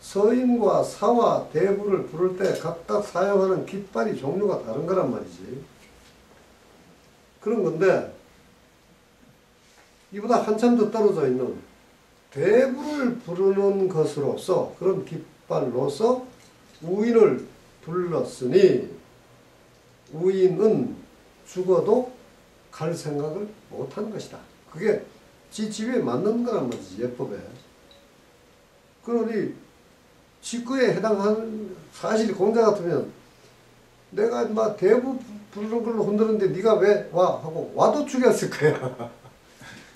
서인과 사와 대부를 부를 때 각각 사용하는 깃발이 종류가 다른 거란 말이지. 그런 건데, 이보다 한참 더 떨어져 있는 대부를 부르는 것으로서, 그런 깃발로서 우인을 불렀으니 우인은 죽어도 갈 생각을 못하는 것이다. 그게 지 지위에 맞는 거란 말이지, 예법에. 그러니 직구에 해당하는 사실 공자 같으면 내가 막 대부 부르는 걸로 흔드는데 네가 왜 와? 하고 와도 죽였을 거야.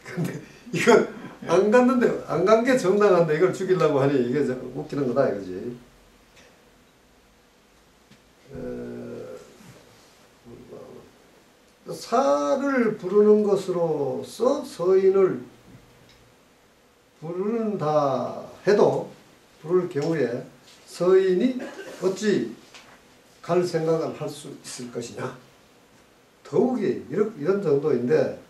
근데 이건 안 갔는데, 안 간 게 정당한데 이걸 죽이려고 하니 이게 웃기는 거다 이거지. 사를 부르는 것으로서 서인을 부른다 해도, 부를 경우에 서인이 어찌 갈 생각을 할 수 있을 것이냐. 더욱이 이런 정도인데,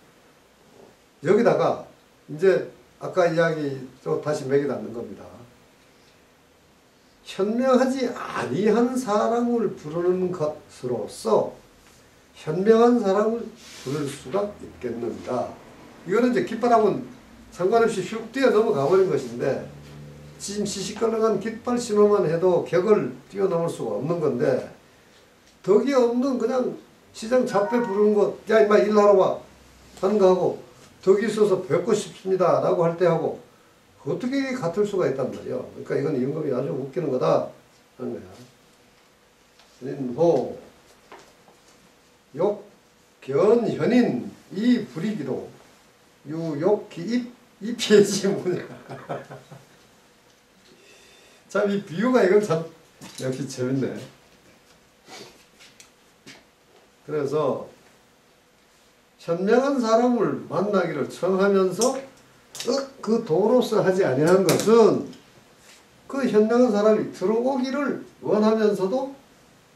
여기다가 이제 아까 이야기 또 다시 맥이 닿는 겁니다. 현명하지 아니한 사람을 부르는 것으로서 현명한 사람을 부를 수가 있겠는가. 이거는 이제 깃발하고는 상관없이 휙 뛰어 넘어가 버린 것인데, 지금 시시껄렁한 깃발 신호만 해도 격을 뛰어넘을 수가 없는 건데, 덕이 없는 그냥 시장 잡배 부르는 거, 야 임마 일하러 와 하는 거하고, 덕이 있어서 뵙고 싶습니다 라고 할 때 하고 어떻게 같을 수가 있단 말이에요. 그러니까 이건 임금이 아주 웃기는 거다 하는 거야. 인호 욕 견현인 이 불이기도 유욕 기입 이 피해지 뭐냐. 참 이 비유가 이건 참 역시 재밌네. 그래서 현명한 사람을 만나기를 청하면서 그 도로서 하지 아니한 것은 그 현명한 사람이 들어오기를 원하면서도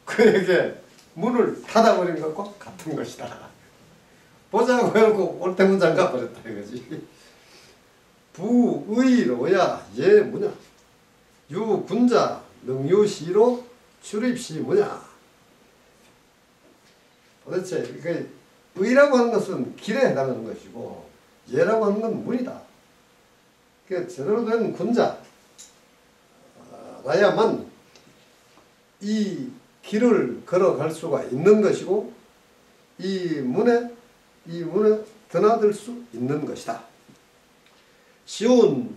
그에게 문을 닫아버린 것과 같은 것이다. 보자고 해놓고 올대문 잠가버렸다 이거지. 부의로야 예 뭐냐. 유군자 능유시로 출입시 뭐냐. 도대체 이게 의라고 하는 것은 길에 해당하는 것이고 예라고 하는 건 문이다. 그러니까 제대로 된 군자라야만 이 길을 걸어갈 수가 있는 것이고 이 문에 드나들 수 있는 것이다. 시온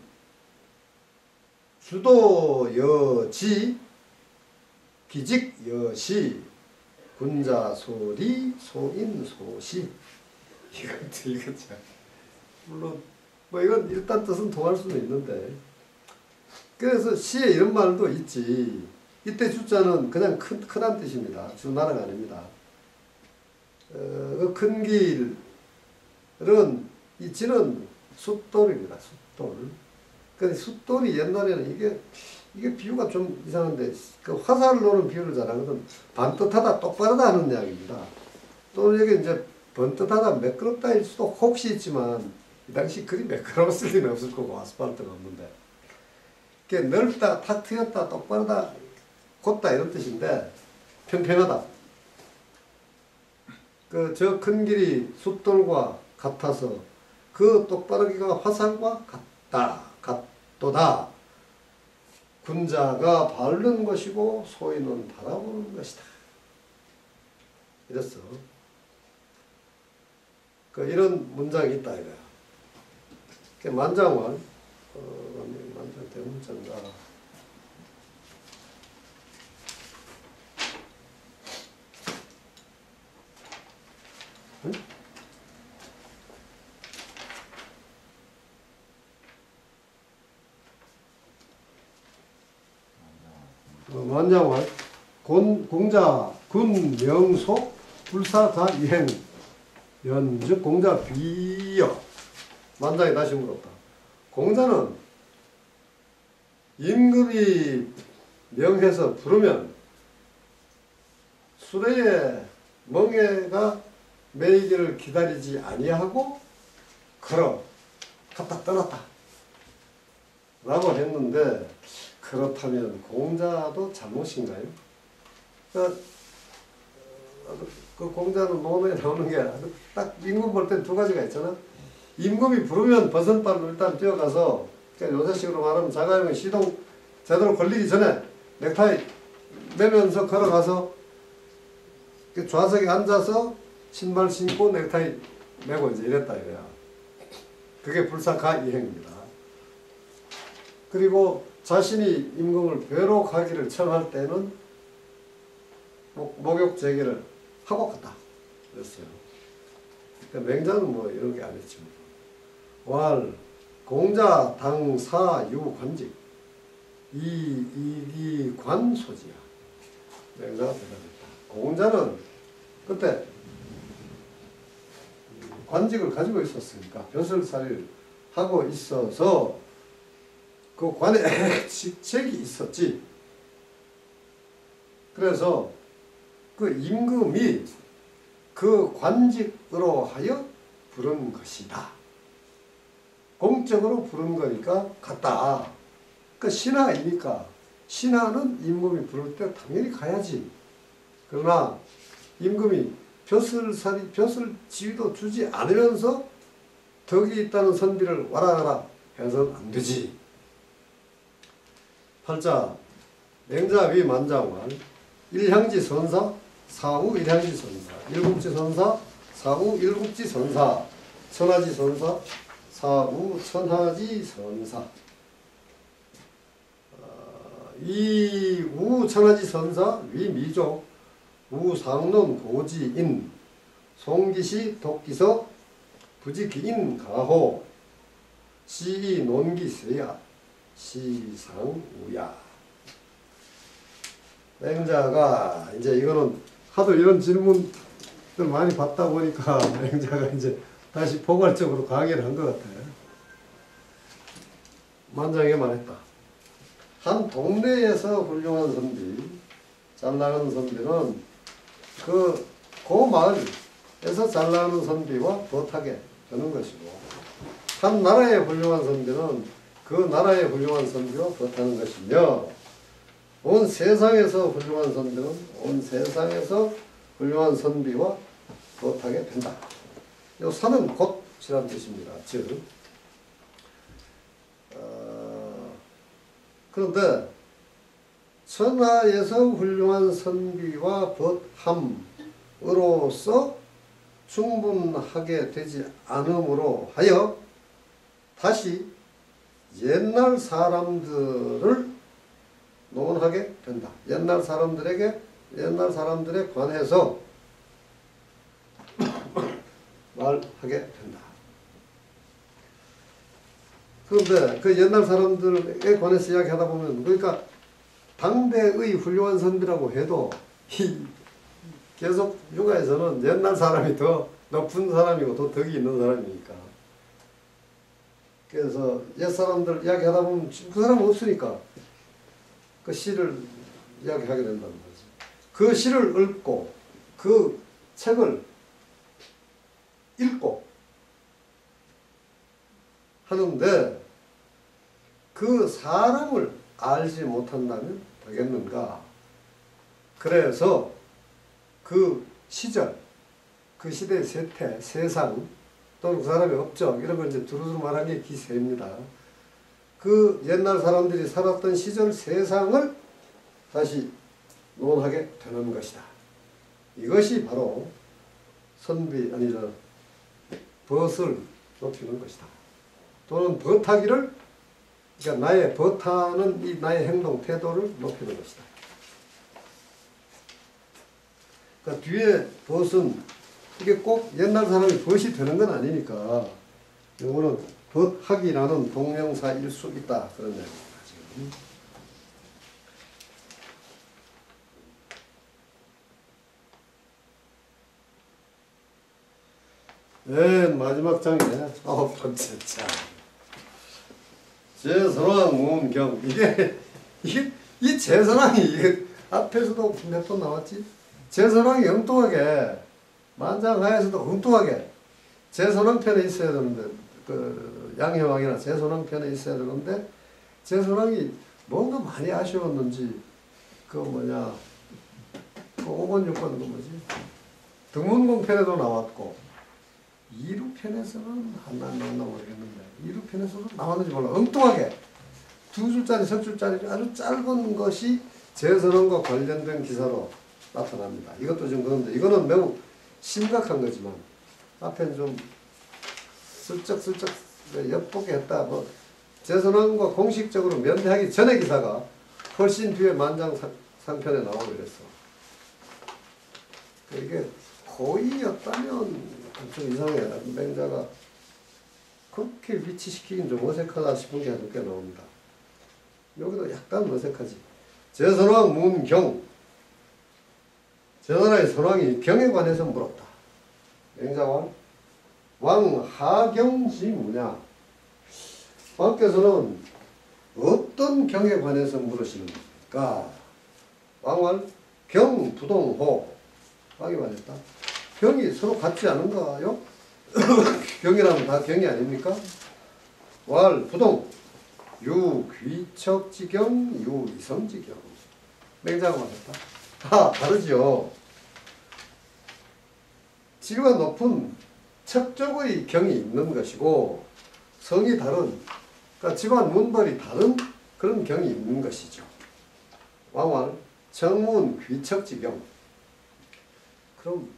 주도여지 기직여시 군자소리 소인소시. 이거 참 물론 뭐 이건 일단 뜻은 통할 수는 있는데, 그래서 시에 이런 말도 있지. 이때 주자는 그냥 크다는 뜻입니다. 주나라가 아닙니다. 그 큰 길은 이 지는 숫돌입니다. 숫돌. 근데 숫돌이 옛날에는 이게 비유가 좀 이상한데, 그 화살을 놓는 비유를 잘하거든. 반듯하다, 똑바르다 하는 이야기입니다. 또는 여기 이제 번듯하다, 매끄럽다일 수도 혹시 있지만, 이 당시 그리 매끄러웠을 리는 없을 거고, 아스팔트가 없는데. 이게 넓다, 탁 트였다, 똑바르다, 곧다 이런 뜻인데, 평평하다. 저 큰 길이 숫돌과 같아서 그 똑바르기가 화살과 같도다. 군자가 바르는 것이고 소인은 바라보는 것이다. 이랬어. 그 이런 문장이 있다 이거야. 그 만장원 만장 대문자인가. 응? 만장원 공자 군 명속 불사다 이행 연즉 공자 비여. 만장이 다시 물었다. 공자는 임금이 명해서 부르면 수레에 멍에가 매이기를 기다리지 아니하고 걸어 갔다 떠났다 라고 했는데, 그렇다면 공자도 잘못인가요? 그 공자는 논에 나오는 게 딱 임금 볼 때 두 가지가 있잖아. 임금이 부르면 버선발로 일단 뛰어가서, 그러니까 요새식으로 말하면 자가용이 시동 제대로 걸리기 전에 넥타이 매면서 걸어가서 좌석에 앉아서 신발 신고 넥타이 매고 이제 이랬다 이거야. 그게 불사가 이행입니다. 그리고 자신이 임금을 뵈러 가기를 청할 때는 목욕 제기를 하고 갔다 그랬어요. 그러니까 맹자는 뭐 이런 게 아니지. 왈 공자 당사유 관직 이기 관소지야. 맹자가 대답했다. 공자는 그때 관직을 가지고 있었으니까 벼슬살이를 하고 있어서 그 관에 직책이 있었지. 그래서 그 임금이 그 관직으로 하여 부른 것이다. 공적으로 부른 거니까 갔다. 그 신하이니까 신하는 임금이 부를 때 당연히 가야지. 그러나 임금이 벼슬 지위도 주지 않으면서 덕이 있다는 선비를 와라 가라 해서는 안 되지. 8자 맹자위 만장원 일향지 선사 사후 일향지 선사 일국지 선사 사후 일국지 선사 천하지 선사 사후 천하지 선사. 이 우 천하지 선사 위 미족 우 상론 고지인 송기시 독기서 부지기인 가호 시이 논기세야 시상우야. 맹자가 이제 이거는 하도 이런 질문들 많이 받다 보니까 맹자가 이제 다시 포괄적으로 강의를 한 것 같아요. 만장에 말했다. 한 동네에서 훌륭한 선비, 잘 나가는 선비는 그 마을에서 잘 나가는 선비와 버타게 되는 것이고, 한 나라의 훌륭한 선비는 그 나라의 훌륭한 선비와 버타는 것이며, 온 세상에서 훌륭한 선비는 온 세상에서 훌륭한 선비와 버타게 된다. 이 산은 곧이란 뜻입니다. 즉 그런데 천하에서 훌륭한 선비와 벗함으로써 충분하게 되지 않음으로 하여 다시 옛날 사람들을 논하게 된다. 옛날 사람들에 관해서 말하게 된다. 그런데 그 옛날 사람들에 관해서 이야기하다 보면, 그러니까 당대의 훌륭한 선비라고 해도 계속 육아에서는 옛날 사람이 더 높은 사람이고 더 덕이 있는 사람이니까. 그래서 옛 사람들 이야기하다 보면 그 사람은 없으니까 그 시를 이야기하게 된다는 거지. 그 시를 읽고 그 책을 읽고 하는데 그 사람을 알지 못한다면 되겠는가? 그래서 그 시절, 그 시대의 세태, 세상, 또는 그 사람의 업적, 이런 걸 이제 두루두루 말한 게 기세입니다. 그 옛날 사람들이 살았던 시절 세상을 다시 논하게 되는 것이다. 이것이 바로 선비, 벗을 높이는 것이다. 또는 벗하기를, 그러니까 나의 벗하는 이 나의 행동 태도를 높이는 것이다. 그러니까 뒤에 벗은 이게 꼭 옛날 사람이 벗이 되는 건 아니니까 이거는 벗하기라는 동명사일 수 있다 그런 얘기입니다. 지금. 맨 마지막 장에 9번째 장. 제선왕 무음경. 이 제선왕이 이게 앞에서도 몇 번 나왔지? 제선왕이 엉뚱하게 만장하에서도 엉뚱하게 제선왕 편에 있어야 되는데 그 양혜왕이나 제선왕 편에 있어야 되는데 제선왕이 뭔가 많이 아쉬웠는지 그 뭐냐 그 5번 6번 그 뭐지 등문공 편에도 나왔고 2루 편에서는 안 나왔나 모르겠는데 2루 편에서도 나왔는지 몰라. 엉뚱하게 2줄짜리 3줄짜리 아주 짧은 것이 제선왕과 관련된 기사로 나타납니다. 이것도 좀 그런데 이거는 매우 심각한 거지만 앞에는 좀 슬쩍슬쩍 엿보게 했다. 뭐 제선왕과 공식적으로 면대하기 전의 기사가 훨씬 뒤에 만장상편에 나오고 이랬어. 이게 고의였다면 좀 이상해. 맹자가 그렇게 위치시키긴 좀 어색하다 싶은 게 몇 개 나옵니다. 여기도 약간 어색하지. 제선왕 문경. 제나라의 선왕이 경에 관해서 물었다. 맹자왕 왕하경지 뭐냐. 왕께서는 어떤 경에 관해서 물으시는가. 왕왈 경부동호. 왕이 말했다. 경이 서로 같지 않은가요? 경이라면 다 경이 아닙니까? 왈 부동 유귀척지경 유이성지경. 맹자가 말했다. 다 다르죠. 지위가 높은 척족의 경이 있는 것이고 성이 다른, 그러니까 집안 문벌이 다른 그런 경이 있는 것이죠. 왕왈 정문 귀척지경. 그럼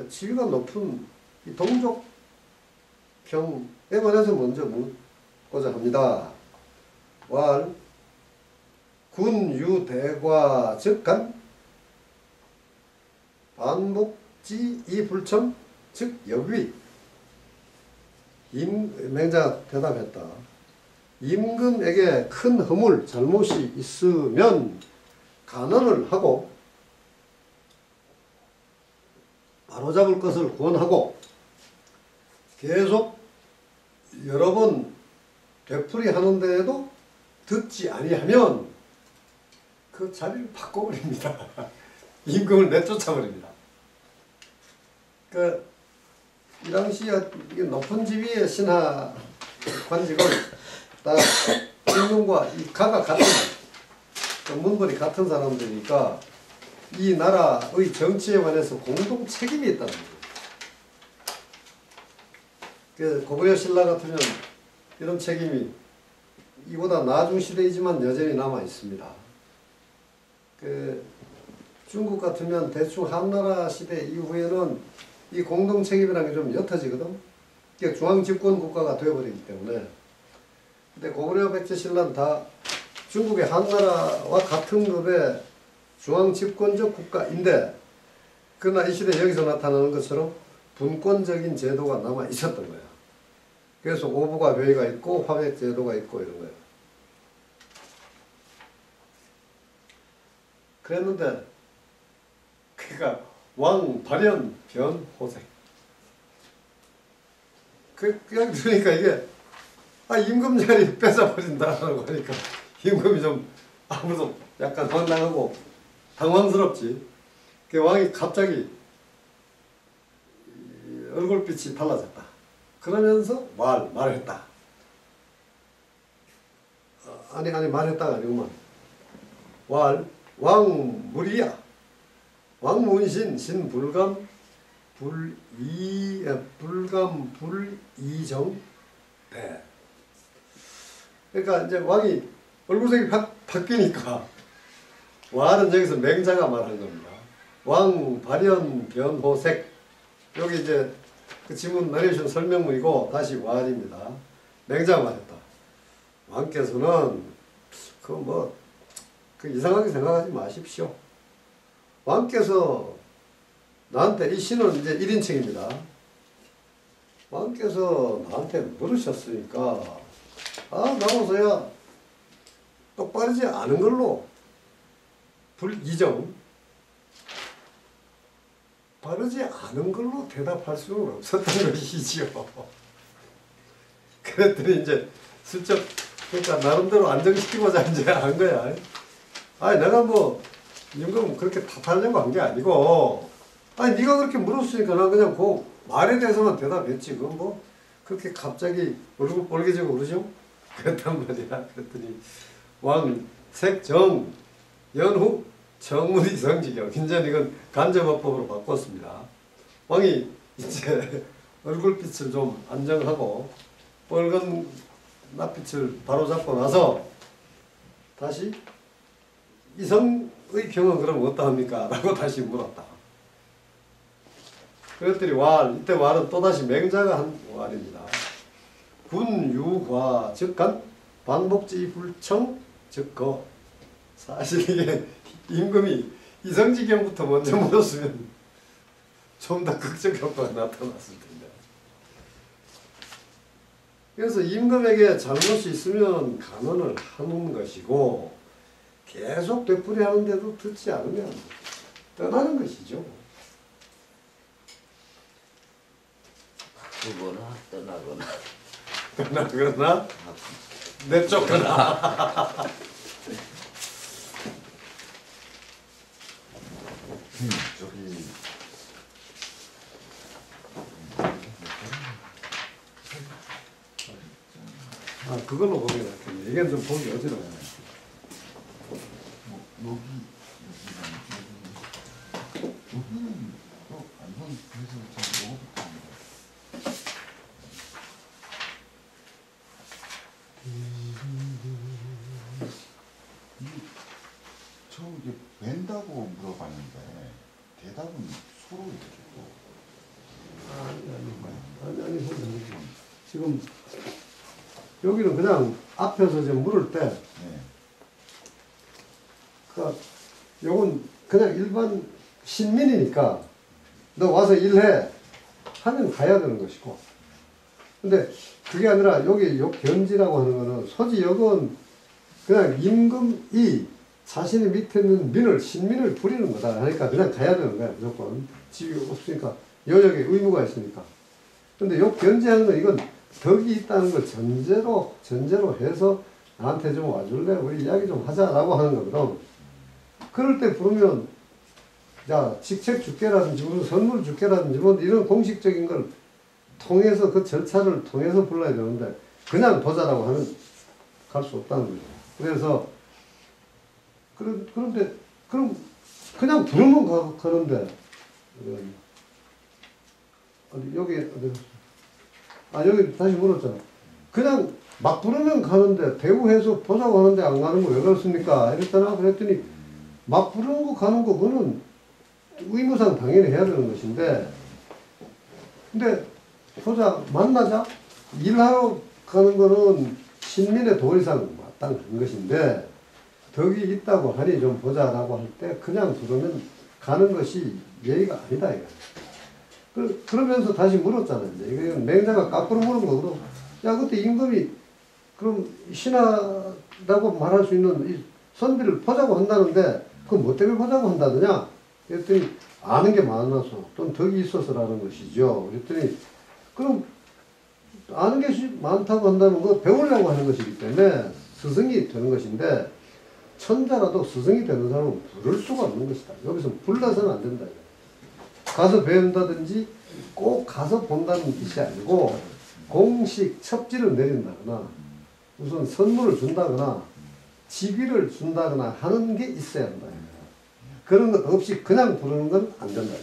지위가 높은 이 동족 경에 관해서 먼저 묻고자 합니다. 왈 군유대과 즉간 반복지 이불청 즉 여위. 맹자가 대답했다. 임금에게 큰 허물 잘못이 있으면 간언을 하고 바로잡을 것을 권하고 계속 여러 번 되풀이하는 데에도 듣지 아니하면 그 자리를 바꿔버립니다. 임금을 내쫓아버립니다. 그 이 당시에 높은 지위의 신하 관직을 다 임금과 이 가가 같은 문벌이 같은 사람들이니까 이 나라의 정치에 관해서 공동 책임이 있다는 거예요. 그 고구려 신라 같으면 이런 책임이 이보다 나중 시대이지만 여전히 남아 있습니다. 그 중국 같으면 대충 한나라 시대 이후에는 이 공동 책임이라는 게 좀 옅어지거든. 이게 중앙 집권 국가가 되어버리기 때문에. 근데 고구려 백제 신라는 다 중국의 한나라와 같은 급의 중앙 집권적 국가인데, 그러나 이 시대 여기서 나타나는 것처럼 분권적인 제도가 남아 있었던 거야. 그래서 오부가 배의가 있고 화백 제도가 있고 이런 거야. 그랬는데 그러니까 왕 발현 변 호색. 그냥 들으니까 이게 임금 자리 뺏어버린다라고 하니까 임금이 좀 아무도 약간 황당하고 당황스럽지. 그 왕이 갑자기 얼굴빛이 달라졌다. 그러면서 말했다. 아니 말했다가 아니구만. 왕무리야. 왕문신 신불감 불이정 배. 그러니까 이제 왕이 얼굴색이 바뀌니까 와는 여기서 맹자가 말한 겁니다. 왕 발현 변호색. 여기 이제 그 지문 내려주신 설명문이고 다시 와입니다. 맹자가 말했다. 왕께서는 그 이상하게 생각하지 마십시오. 왕께서 나한테 이 시는 이제 1인칭입니다. 왕께서 나한테 물으셨으니까 나로서야 똑바르지 않은 걸로 불이정 바르지 않은 걸로 대답할 수는 없었던 것이지요. 그랬더니 이제 슬쩍 그러니까 나름대로 안정시키고자 이제 한 거야. 내가 임금 그렇게 탓하려고 한 게 아니고 네가 그렇게 물었으니까 난 그냥 그 말에 대해서만 대답했지. 그렇게 갑자기 얼굴 빨개지고 그러죠? 그랬단 말이야. 그랬더니 왕 색정 연후 정문이 성지경. 이제 이건 간접어법으로 바꿨습니다. 왕이 이제 얼굴빛을 좀 안정하고 빨간 낯빛을 바로잡고 나서 다시 이성의 경은 그럼 어떠합니까? 라고 다시 물었다. 그랬더니 이때 왈은 또다시 맹자가 한 왈입니다. 군유과 즉간 방복지 불청 즉거. 사실 이게 임금이 이성지경부터 먼저 물었으면 좀 더 극적 효과가 나타났을 텐데. 그래서 임금에게 잘못이 있으면 간언을 하는 것이고 계속 되풀이하는데도 듣지 않으면 떠나는 것이죠. 바꾸거나 떠나거나 떠나거나 내쫓거나. 저기 그걸로 보면 낫겠네. 이게 좀 보기 어지러워. 여기는 안성 그래서 저 요거부터 처음 이제 뵌다고 물어봤는데 대답은 서로 해주고 아니, 지금 여기는 그냥 앞에서 지금 물을 때, 네. 요건 그냥 일반 신민이니까 너 와서 일해 하면 가야 되는 것이고, 근데 그게 아니라 여기 요 견지라고 하는 거는 소지역은 그냥 임금이 자신의 밑에 있는 민을 신민을 부리는 거다. 그러니까 그냥 가야 되는 거야. 무조건 집이 없으니까 여역에 의무가 있으니까. 근데 요 견지하는 건 이건 덕이 있다는 걸 전제로 해서 나한테 좀 와줄래? 우리 이야기 좀 하자라고 하는 거거든. 그럴 때 부르면 야 직책 줄게라든지 무슨 선물 줄게라든지 뭐 이런 공식적인 걸 통해서 그 절차를 통해서 불러야 되는데 그냥 보자라고 하면 갈 수 없다는 거죠. 그래서 그런데 그럼 그냥 부르면 가는데 여기 여기 다시 물었잖아. 그냥 막 부르면 가는데 대우해서 보자고 하는데 안 가는 거 왜 그렇습니까? 이랬잖아. 그랬더니 막 부르는 거 가는 거 그거는 의무상 당연히 해야 되는 것인데, 근데 보자 만나자 일하러 가는 거는 신민의 도리상 마땅한 것인데 덕이 있다고 하니 좀 보자라고 할 때 그냥 부르면 가는 것이 예의가 아니다 이거. 그러면서 다시 물었잖아요. 이거 맹자가 까꾸로 물은 거거든. 야 그때 임금이 그럼 신하라고 말할 수 있는 이 선비를 보자고 한다는데 그건 뭐 때문에 보자고 한다느냐? 그랬더니 아는 게 많아서 또는 덕이 있어서라는 것이죠. 그랬더니 그럼 아는 게 많다고 한다는 거 배우려고 하는 것이기 때문에 스승이 되는 것인데 천자라도 스승이 되는 사람은 부를 수가 없는 것이다. 여기서 불러서는 안 된다. 가서 배운다든지 꼭 가서 본다는 뜻이 아니고 공식 첩지를 내린다거나 무슨 선물을 준다거나 지위를 준다거나 하는 게 있어야 한다. 그런 것 없이 그냥 부르는 건 안 된다.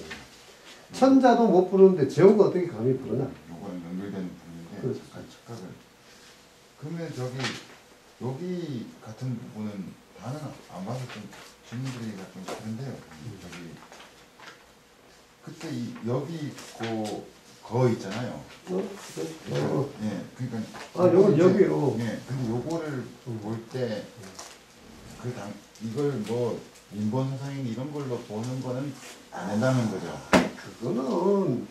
천자도 못 부르는데 제후가 어떻게 감히 부르냐. 요거는 연결된 부분인데 그렇죠. 잠깐 착각을. 그러면 여기 같은 부분은 다는 안 봐서 좀 질문드리기가 좀 그런데요. 저기 그때 여기 있고 거 있잖아요. 어? 예, 그러니까 요건 이제- 여기요. 예, 근데 요거를 볼 때 이걸 뭐 인본 사상인 이런 걸로 보는 거는 안 된다는 거죠. 그거는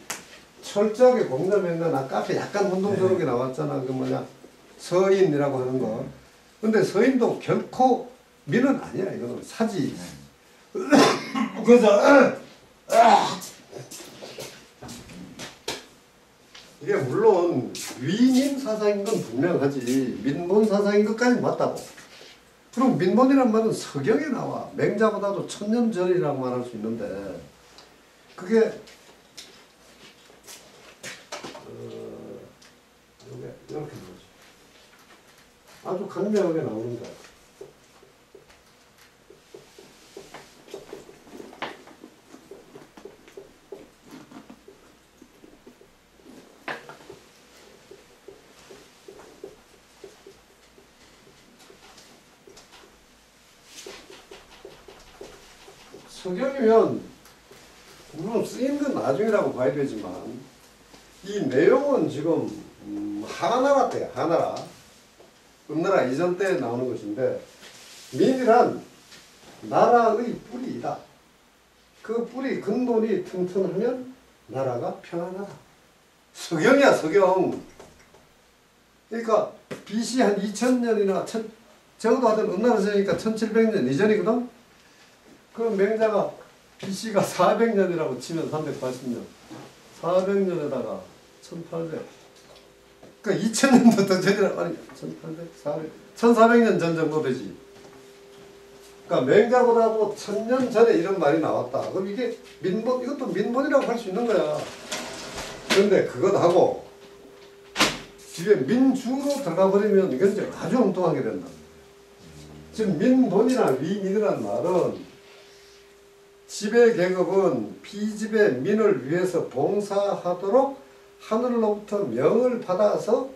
철저하게 공감했나 아까 앞에 약간 혼동스러운 게 나왔잖아. 그 뭐냐 서인이라고 하는 거. 근데 서인도 결코 민은 아니야. 이거는 사지. 그래서 이게 물론 위민 사상인 건 분명하지 민본 사상인 것까지 맞다고. 그럼 민본이란 말은 서경에 나와. 맹자보다도 1000년 전이라고 말할 수 있는데 그게 이렇게 나오죠. 아주 강명하게 나오는 거야. 서경이면 물론 쓰인 건 나중이라고 봐야 되지만 이 내용은 지금 하나라 때야. 하나라. 은나라 이전 때 나오는 것인데 민이란 나라의 뿌리이다. 그 뿌리 근본이 튼튼하면 나라가 평안하다. 서경이야 서경. 그러니까 BC 한 2000년이나 적어도 하여튼 은나라 세니까 1700년 이전이거든. 그럼 맹자가 BC가 400년이라고 치면 380년. 400년에다가 1800. 그러니까 2000년도 더 전이라 아니 1800, 400, 1400년 전 정도 되지. 그러니까 맹자보다도 1000년 전에 이런 말이 나왔다. 그럼 이게 민본, 이것도 민본이라고 할 수 있는 거야. 그런데 그것 하고 뒤에 민주로 들어가 버리면 이건 이제 아주 엉뚱하게 된다. 지금 민본이나 위민이라는 말은 지배 계급은 피지배 민을 위해서 봉사하도록 하늘로부터 명을 받아서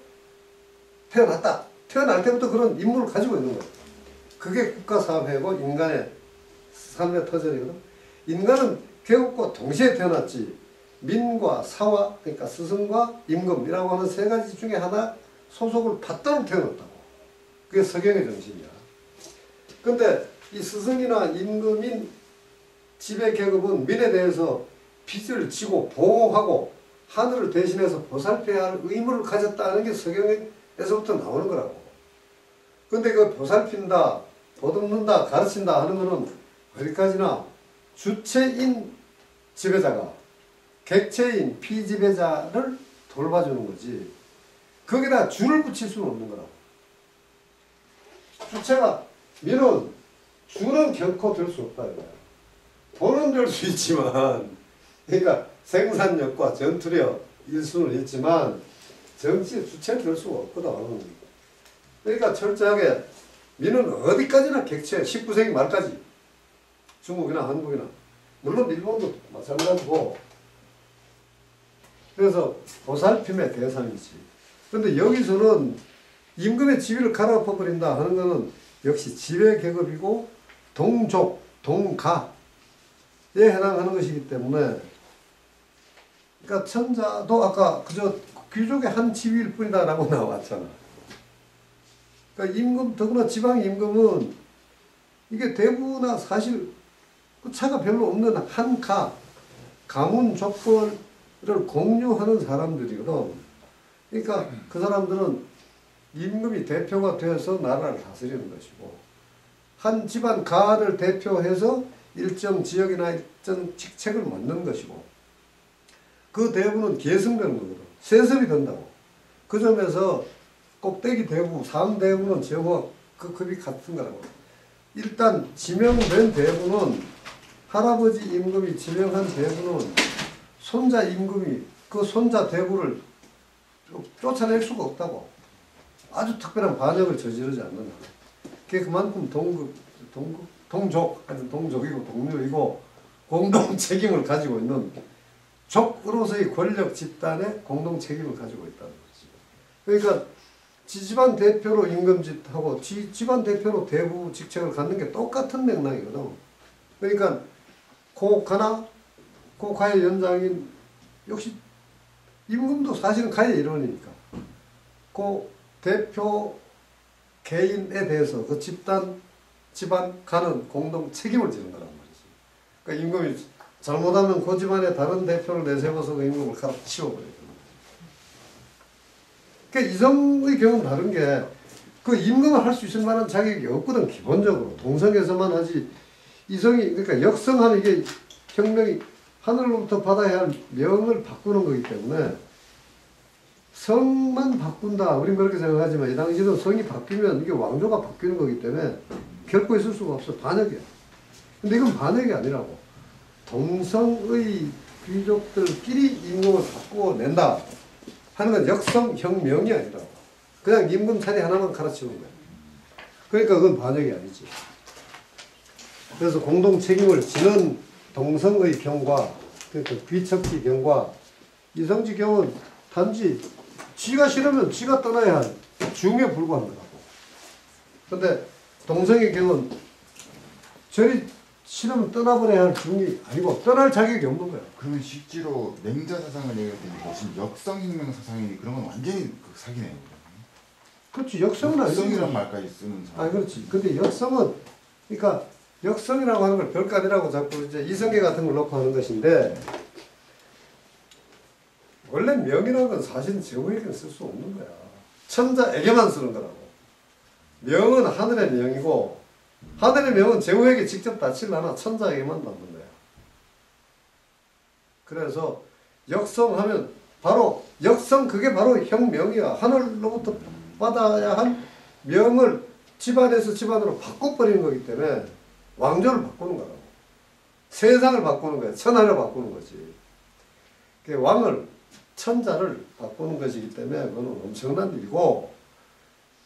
태어났다. 태어날 때부터 그런 임무를 가지고 있는 거예요. 그게 국가사회고 인간의 삶의 터전이거든. 인간은 계급과 동시에 태어났지. 민과 사화, 그러니까 스승과 임금이라고 하는 세 가지 중에 하나 소속을 받도록 태어났다고. 그게 서경의 정신이야. 근데 이 스승이나 임금인 지배 계급은 민에 대해서 빚을 지고 보호하고 하늘을 대신해서 보살펴야 할 의무를 가졌다는 게 서경에서부터 나오는 거라고. 근데 그 보살핀다, 보듬는다, 가르친다 하는 거는 어디까지나 주체인 지배자가 객체인 피지배자를 돌봐주는 거지. 거기다 줄을 붙일 수는 없는 거라고. 주체가 민은 줄은 결코 될 수 없다 이거야. 돈은 될 수 있지만, 그러니까 생산력과 전투력 일수는 있지만 정치의 주체는 될 수가 없거든. 그러니까 철저하게 민은 어디까지나 객체, 19세기 말까지 중국이나 한국이나 물론 일본도 마찬가지고. 그래서 보살핌의 대상이지. 그런데 여기서는 임금의 지위를 갈아엎어버린다 하는 것은 역시 지배계급이고 동족, 동가에 해당하는 것이기 때문에, 그러니까 천자도 아까 그저 귀족의 한 지위일 뿐이다 라고 나왔잖아. 그러니까 임금, 더구나 지방 임금은 이게 대부나 사실 그 차가 별로 없는 한 가문 족벌을 공유하는 사람들이거든. 그러니까 그 사람들은 임금이 대표가 되어서 나라를 다스리는 것이고, 한 집안 가를 대표해서 일정 지역이나 일정 직책을 맡는 것이고, 그 대부는 계승되는 거거든. 세습이 된다고. 그 점에서 꼭대기 대부, 상 대부는 제후와 그 급이 같은 거라고. 일단 지명된 대부는, 할아버지 임금이 지명한 대부는 손자 임금이 그 손자 대부를 쫓아낼 수가 없다고. 아주 특별한 반역을 저지르지 않는다. 그게 그만큼 동족, 아니 동족이고 동료이고 공동 책임을 가지고 있는 족으로서의 권력 집단의 공동 책임을 가지고 있다는 거지. 그러니까 지집안 대표로 임금짓하고 지집안 대표로 대부 직책을 갖는 게 똑같은 맥락이거든. 그러니까 고가나 고가의 연장인 역시 임금도 사실은 가의 일원이니까 그 대표 개인에 대해서 그 집안 가는 공동 책임을 지는 거란 말이지. 그러니까 임금이 잘못하면 그 집안의 다른 대표를 내세워서 그 임금을 갈아치워버리는 거야. 그러니까 이성의 경우는 다른 게 그 임금을 할 수 있을 만한 자격이 없거든. 기본적으로 동성에서만 하지. 이성이 그러니까 역성하는 이게 혁명이 하늘로부터 받아야 할 명을 바꾸는 거기 때문에 성만 바꾼다. 우린 그렇게 생각하지만 이 당시에는 성이 바뀌면 이게 왕조가 바뀌는 거기 때문에 결코 있을 수가 없어. 반역이야. 근데 이건 반역이 아니라고. 동성의 귀족들끼리 임금을 바꾸어낸다 하는 건 역성혁명이 아니라고. 그냥 임금 자리 하나만 갈아치우는 거야. 그러니까 그건 반역이 아니지. 그래서 공동 책임을 지는 동성의 경과, 그러니까 귀척지 경과, 이성지 경은 단지 지가 싫으면 지가 떠나야 할 중에 불과한 거라고. 근데 동성의 경은 저리 싫으면 떠나버려야 할 중이 아니고 떠날 자격이 없는 거야. 그러면 실제로 맹자 사상을 얘기할 때 무슨 역성혁명 사상이니 그런 건 완전히 그 사기네요. 그렇지. 역성은 아니지. 역성이란 말까지 쓰는 사람. 아, 그렇지. 근데 역성은, 그러니까 역성이라고 하는 걸 별거 아니라고 자꾸 이제 이성계 같은 걸 놓고 하는 것인데, 원래 명이라는 건 사실은 제후에게는 쓸 수 없는 거야. 천자에게만 쓰는 거라고. 명은 하늘의 명이고, 하늘의 명은 제후에게 직접 닿지는 않아. 천자에게만 닿는 거야. 그래서 역성하면 바로, 역성 그게 바로 혁명이야. 하늘로부터 받아야 한 명을 집안에서 집안으로 바꿔버리는 거기 때문에 왕조를 바꾸는 거라고. 세상을 바꾸는 거야. 천하를 바꾸는 거지. 왕을, 천자를 바꾸는 것이기 때문에 그건 엄청난 일이고,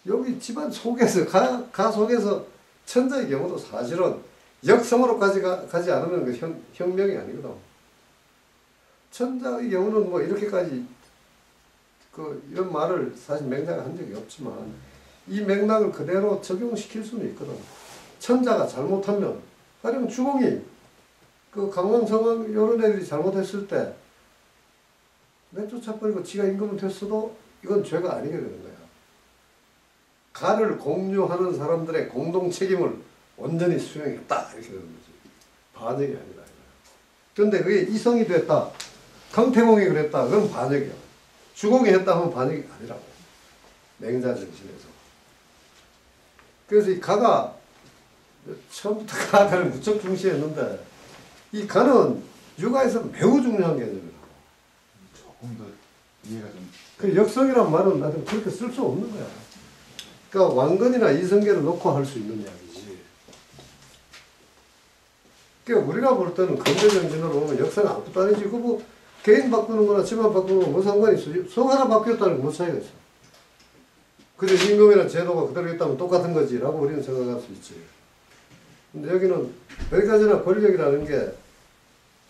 여기 집안 속에서, 가 속에서 천자의 경우도 사실은 역성으로까지 가지 않으면 그 혁명이 아니거든. 천자의 경우는 뭐 이렇게까지 이런 말을 사실 맹자가 한 적이 없지만 이 맥락을 그대로 적용시킬 수는 있거든. 천자가 잘못하면 가령 주공이 그 강왕, 성왕 이런 애들이 잘못했을 때 내쫓아버리고 지가 임금은 됐어도 이건 죄가 아니게 되는 거야. 가를 공유하는 사람들의 공동 책임을 온전히 수행했다 이렇게 되는 거지. 반역이 아니라. 그런데 그게 이성이 됐다. 강태공이 그랬다. 그건 반역이야. 주공이 했다 하면 반역이 아니라고. 맹자 정신에서. 그래서 이 가가 처음부터 가를 무척 중시했는데 이 가는 육아에서 매우 중요한 개념이라고. 조금 더 이해가 좀. 그 역성이란 말은 나도 그렇게 쓸 수 없는 거야. 그러니까 왕건이나 이성계를 놓고 할 수 있는 이야기지. 그러니까 우리가 볼 때는 근대 정신으로 보면 역사는 아무것도 아니지. 그 뭐 개인 바꾸는 거나 집안 바꾸는 거 뭐 상관이 있어. 성 하나 바뀌었다는 게 뭐 차이가 있어. 그저 임금이나 제도가 그대로 있다면 똑같은 거지라고 우리는 생각할 수 있지. 근데 여기는 여기까지나 권력이라는 게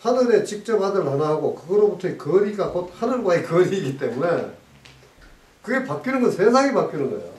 하늘의 직접 아들 하나하고 그거로부터의 거리가 곧 하늘과의 거리이기 때문에 그게 바뀌는 건 세상이 바뀌는 거야.